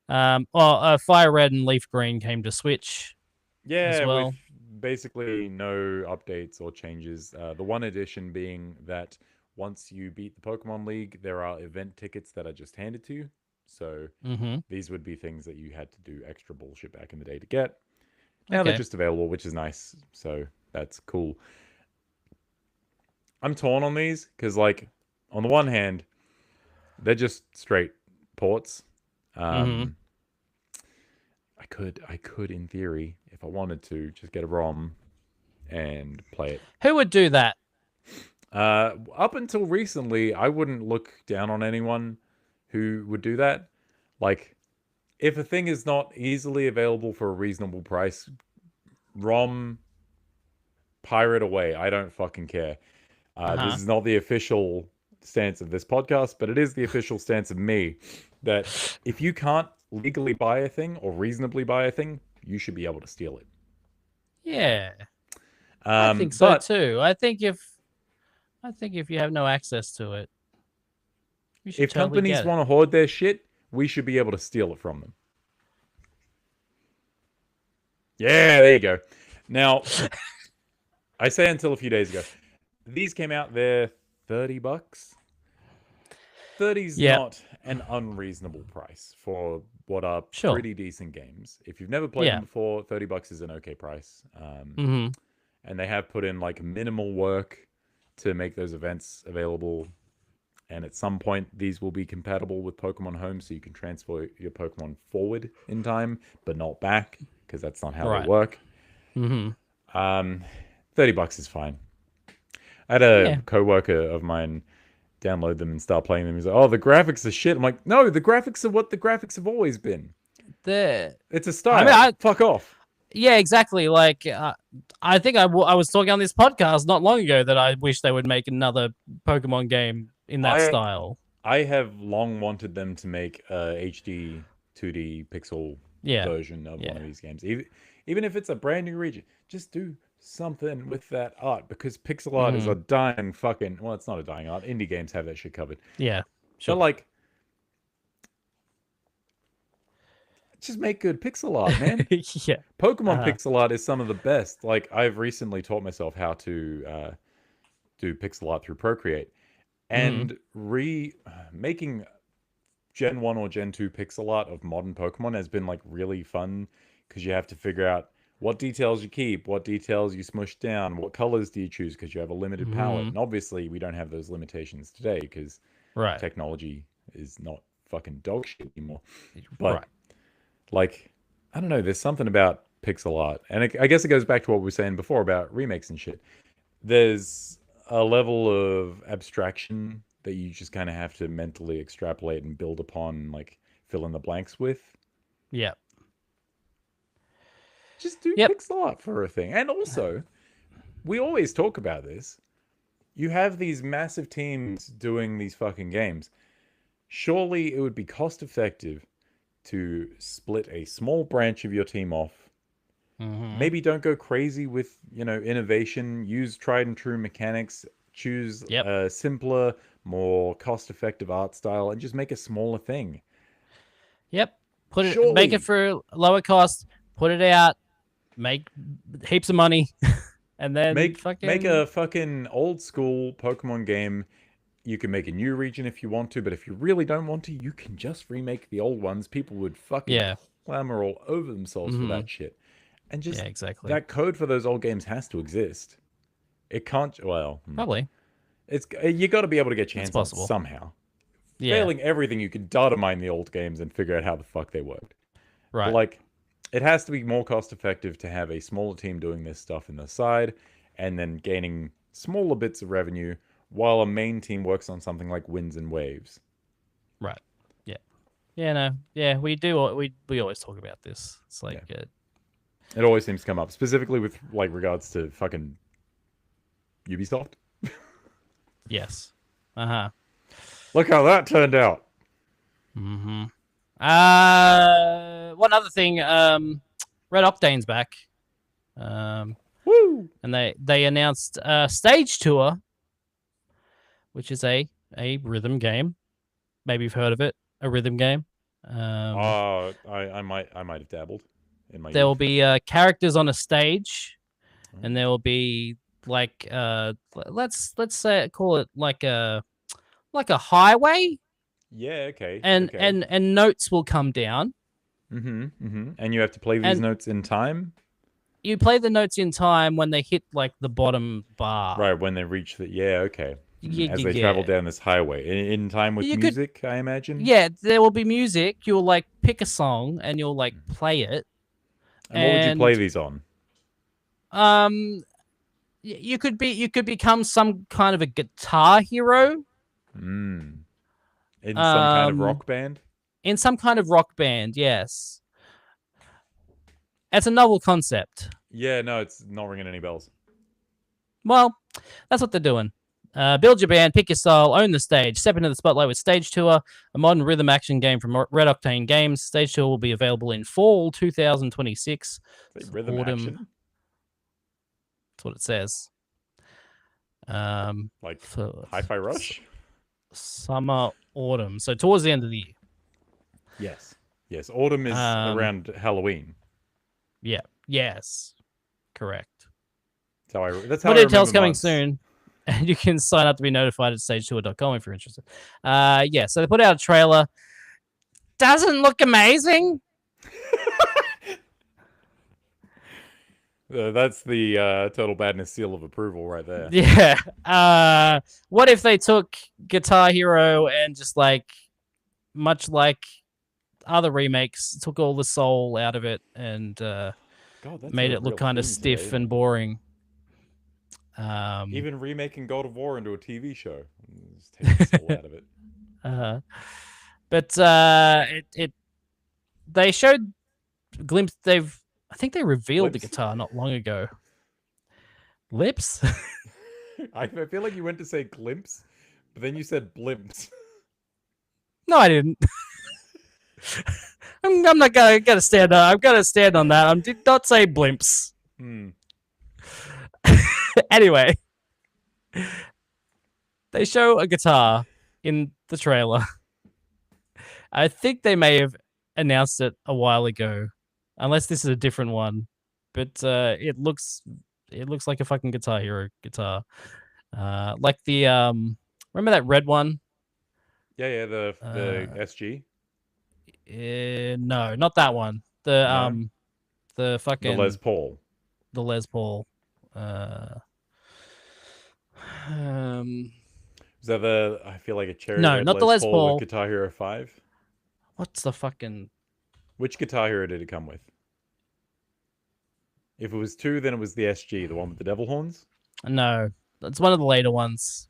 Red and Leaf Green came to Switch. Yeah, as well. with basically no updates or changes. The one addition being that once you beat the Pokemon League, there are event tickets that are just handed to you. So these would be things that you had to do extra bullshit back in the day to get. Now they're just available, which is nice. So that's cool. I'm torn on these because, like, on the one hand, they're just straight ports. I could, in theory, if I wanted to, just get a ROM and play it. Who would do that? Up until recently, I wouldn't look down on anyone who would do that. Like, if a thing is not easily available for a reasonable price, ROM, pirate away. I don't fucking care. This is not the official stance of this podcast, but it is the official stance of me that if you can't legally buy a thing or reasonably buy a thing, you should be able to steal it. Yeah, I think so too. I think if you have no access to it, you should if companies want to hoard their shit, we should be able to steal it from them. Yeah, there you go. Now, I say until a few days ago, these came out, they're $30. 30's not an unreasonable price for what are pretty decent games. If you've never played them before, $30 is an okay price. And they have put in like minimal work to make those events available. And at some point, these will be compatible with Pokemon Home, so you can transfer your Pokemon forward in time, but not back, because that's not how they work. $30 is fine. I had a coworker of mine download them and start playing them. He's like, "Oh, the graphics are shit." I'm like, "No, the graphics are what the graphics have always been. It's a style. Fuck off." Yeah, exactly. Like, I think I was talking on this podcast not long ago that I wish they would make another Pokemon game in that style. I have long wanted them to make a HD 2D pixel version of one of these games. Even if it's a brand new region, just do something with that art, because pixel art is a dying fucking... Well, it's not a dying art. Indie games have that shit covered. Yeah, sure. But, like, just make good pixel art, man. Pokemon pixel art is some of the best. Like, I've recently taught myself how to do pixel art through Procreate. And making Gen 1 or Gen 2 pixel art of modern Pokemon has been, like, really fun, because you have to figure out what details you keep, what details you smush down, what colors do you choose, because you have a limited palette. And obviously, we don't have those limitations today, because technology is not fucking dog shit anymore. But, like, I don't know, there's something about pixel art. And I guess it goes back to what we were saying before about remakes and shit. There's a level of abstraction that you just kind of have to mentally extrapolate and build upon, like, fill in the blanks with. Yeah. Just do pixel art for a thing. And also, we always talk about this. You have these massive teams doing these fucking games. Surely it would be cost effective to split a small branch of your team off. Maybe don't go crazy with, innovation. Use tried and true mechanics. Choose a simpler, more cost-effective art style, and just make a smaller thing. Make it for lower cost. Put it out. Make heaps of money, and then make a fucking old school Pokemon game. You can make a new region if you want to, but if you really don't want to, you can just remake the old ones. People would fucking clamor all over themselves for that shit. And just that code for those old games has to exist. It can't. Well, Probably. it's you got to be able to get your It's hands on it possible. somehow. Yeah. Failing everything, you can data mine the old games and figure out how the fuck they worked. Right. But like, it has to be more cost effective to have a smaller team doing this stuff in the side, and then gaining smaller bits of revenue while a main team works on something like Winds and Waves. Right. Yeah. Yeah. No. Yeah. We do. We always talk about this. It's like. It always seems to come up, specifically with like regards to fucking Ubisoft. Yes. Uh huh. Look how that turned out. Mm-hmm. One other thing. Red Octane's back. Woo! And they announced Stage Tour, which is a rhythm game. Maybe you've heard of it. A rhythm game. I might have dabbled in my. There will youth. be characters on a stage, and there will be like let's say call it like a highway. Yeah. Okay. And okay. and notes will come down. And you have to play these notes in time. You play the notes in time when they hit like the bottom bar. Right when they reach the okay. Yeah, As they travel down this highway in time with music, I imagine. Yeah, there will be music. You'll like pick a song and you'll like play it. And what would you play these on? You could become some kind of a guitar hero. In some kind of rock band? In some kind of rock band, yes. It's a novel concept. Yeah, no, it's not ringing any bells. Well, that's what they're doing. Build your band, pick your style, own the stage, step into the spotlight with Stage Tour, a modern rhythm action game from Red Octane Games. Stage Tour will be available in fall 2026. Rhythm action? That's what it says. Like Hi-Fi Rush? Summer, autumn. So towards the end of the year. Yes. Yes, autumn is around Halloween. Yeah. Yes. Correct. That's how More details coming months. soon. And you can sign up to be notified at stagetour.com if you're interested. Yeah, so they put out a trailer. Doesn't look amazing. That's the Total Badness seal of approval right there. Yeah. What if they took Guitar Hero and just like, much like other remakes, took all the soul out of it and made it look kind of stiff and boring? Even remaking God of War into a TV show, just take the soul out of it. But they showed glimpse. I think they revealed the guitar not long ago. Lips? I feel like you went to say glimpse, but then you said blimps. No, I didn't. I'm not gonna stand on. I'm gonna stand on that. I did not say blimps. Anyway, they show a guitar in the trailer. I think they may have announced it a while ago, unless this is a different one. But it looks like a fucking Guitar Hero guitar, like the remember that red one? Yeah, the SG. No, not that one. The fucking the Les Paul. The Les Paul. Is that the? I feel like a cherry. No, not the Les Paul. With Guitar Hero 5. What's the fucking? Which Guitar Hero did it come with? If it was 2, then it was the SG, the one with the devil horns. No, it's one of the later ones.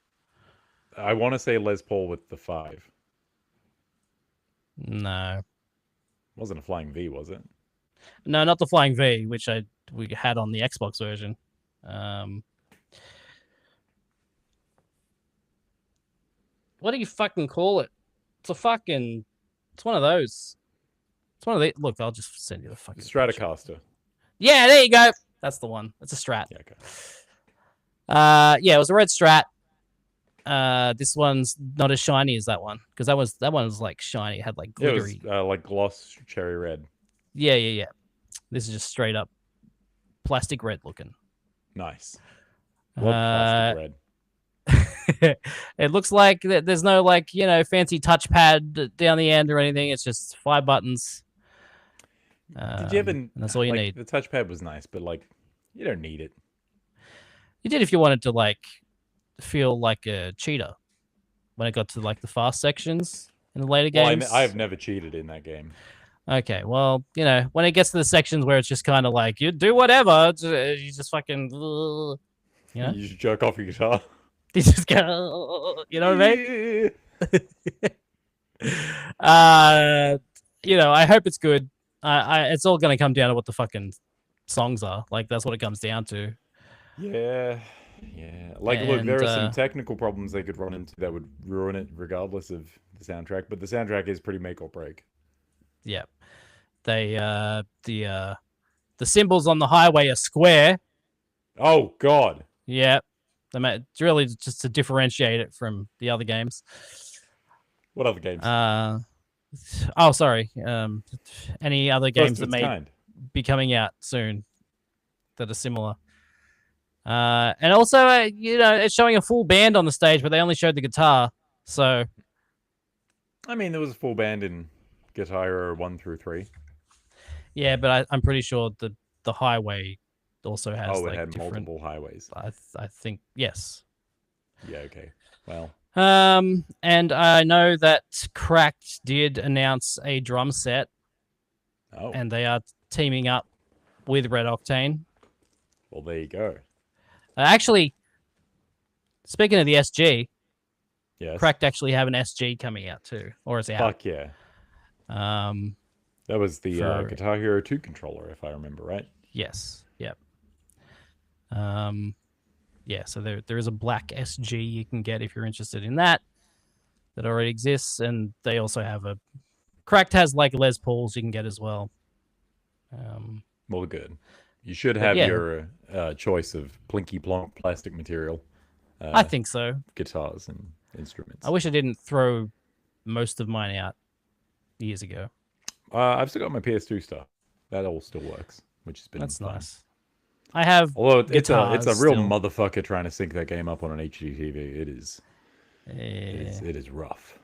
I want to say Les Paul with the 5. No, wasn't a Flying V, was it? No, not the Flying V, which we had on the Xbox version. What do you fucking call it? It's one of those. It's one of the. Look, I'll just send you the fucking Stratocaster. Picture. Yeah, there you go. That's the one. It's a Strat. Yeah, okay. Yeah, it was a red Strat. This one's not as shiny as that one because that one was like shiny. It had like glittery, it was, like gloss cherry red. Yeah. This is just straight up plastic red looking. Nice. Love plastic red. It looks like there's no fancy touchpad down the end or anything. It's just 5 buttons. Did you ever? That's all you need. The touchpad was nice, but you don't need it. You did if you wanted to like feel like a cheater when it got to like the fast sections in the later Well, games. I have never cheated in that game. Okay, well, when it gets to the sections where it's just kind of like you do whatever, you just fucking, You just jerk off your guitar. you just go, you know what I mean? I hope it's good. It's all gonna come down to what the fucking songs are. Like that's what it comes down to. Yeah. Like, look, there are some And technical problems they could run into that would ruin it, regardless of the soundtrack. But the soundtrack is pretty make or break. yeah, they the symbols on the highway are square. Oh God. Yeah, it's really just to differentiate it from the other games. What other games? Oh, sorry. Any other games First of that its may kind. be coming out soon that are similar? And also, it's showing a full band on the stage, but they only showed the guitar. So, I mean, there was a full band in Guitar Hero 1 through 3. yeah, but I'm pretty sure the highway also has it like had different multiple highways. I think yes. Yeah. Okay. Well. And I know that Cracked did announce a drum set. Oh. And they are teaming up with Red Octane. Well, there you go. Actually, speaking of the SG, yes, Cracked actually have an SG coming out too, or is it out? Fuck yeah. That was the Guitar Hero 2 controller, if I remember right. Yes. Yep. Yeah. So there is a black SG you can get if you're interested in that. That already exists, and they also have Cracked has like Les Pauls you can get as well. Well, good. You should have your choice of plinky plonk plastic material. I think so. Guitars and instruments. I wish I didn't throw most of mine out years ago. I've still got my PS2 stuff. That all still works, which has been That's fun. nice. I have. Although it's a real still. motherfucker trying to sync that game up on an HDTV. It is. Yeah. It is rough.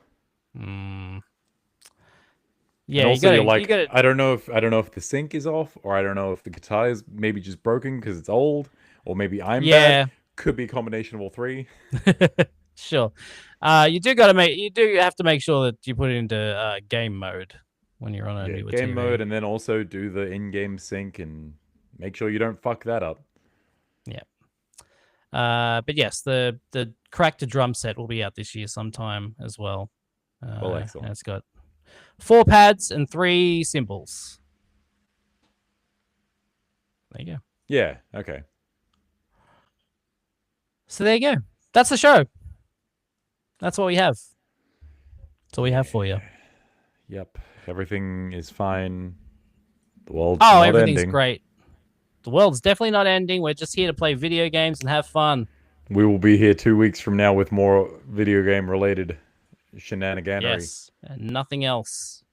Yeah, and also, you gotta... I don't know if the sync is off, or I don't know if the guitar is maybe just broken because it's old, or maybe I'm bad. Could be a combination of all three. Sure. You do have to make sure that you put it into game mode when you're on a newer game TV. mode, and then also do the in-game sync and make sure you don't fuck that up. Yeah. But yes, the Cracked drum set will be out this year sometime as well. Well, excellent. And it's got 4 pads and 3 cymbals. There you go. Yeah. Okay. So there you go. That's the show. That's what we have. That's all we have for you. Yep. Everything is fine. The world's not everything's ending. Great. The world's definitely not ending. We're just here to play video games and have fun. We will be here 2 weeks from now with more video game related shenaniganery. Yes, and nothing else.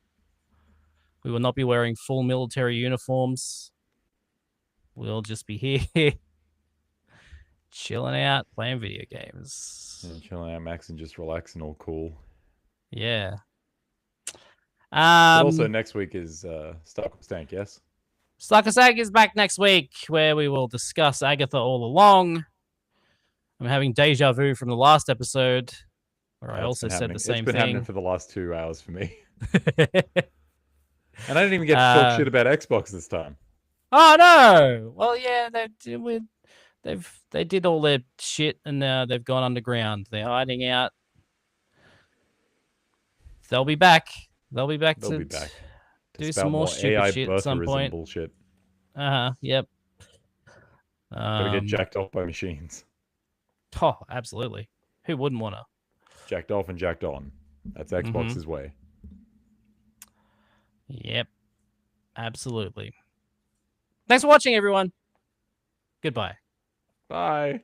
We will not be wearing full military uniforms. We'll just be here chilling out, playing video games. Yeah, chilling out, Max, and just relaxing, all cool. Yeah. But also next week is Stuck with Stank, yes? Stuck with Stank is back next week, where we will discuss Agatha All Along. I'm having deja vu from the last episode, where I also said the same thing. It's been happening for the last 2 hours for me. And I didn't even get to talk shit about Xbox this time. Oh no! Well, yeah, they did all their shit, and now they've gone underground. They're hiding out. They'll be back. They'll be back to do some more stupid AI shit at some point. Bullshit. Yep. Gotta get jacked off by machines. Oh, absolutely. Who wouldn't want to? Jacked off and jacked on. That's Xbox's way. Yep. Absolutely. Thanks for watching, everyone. Goodbye. Bye.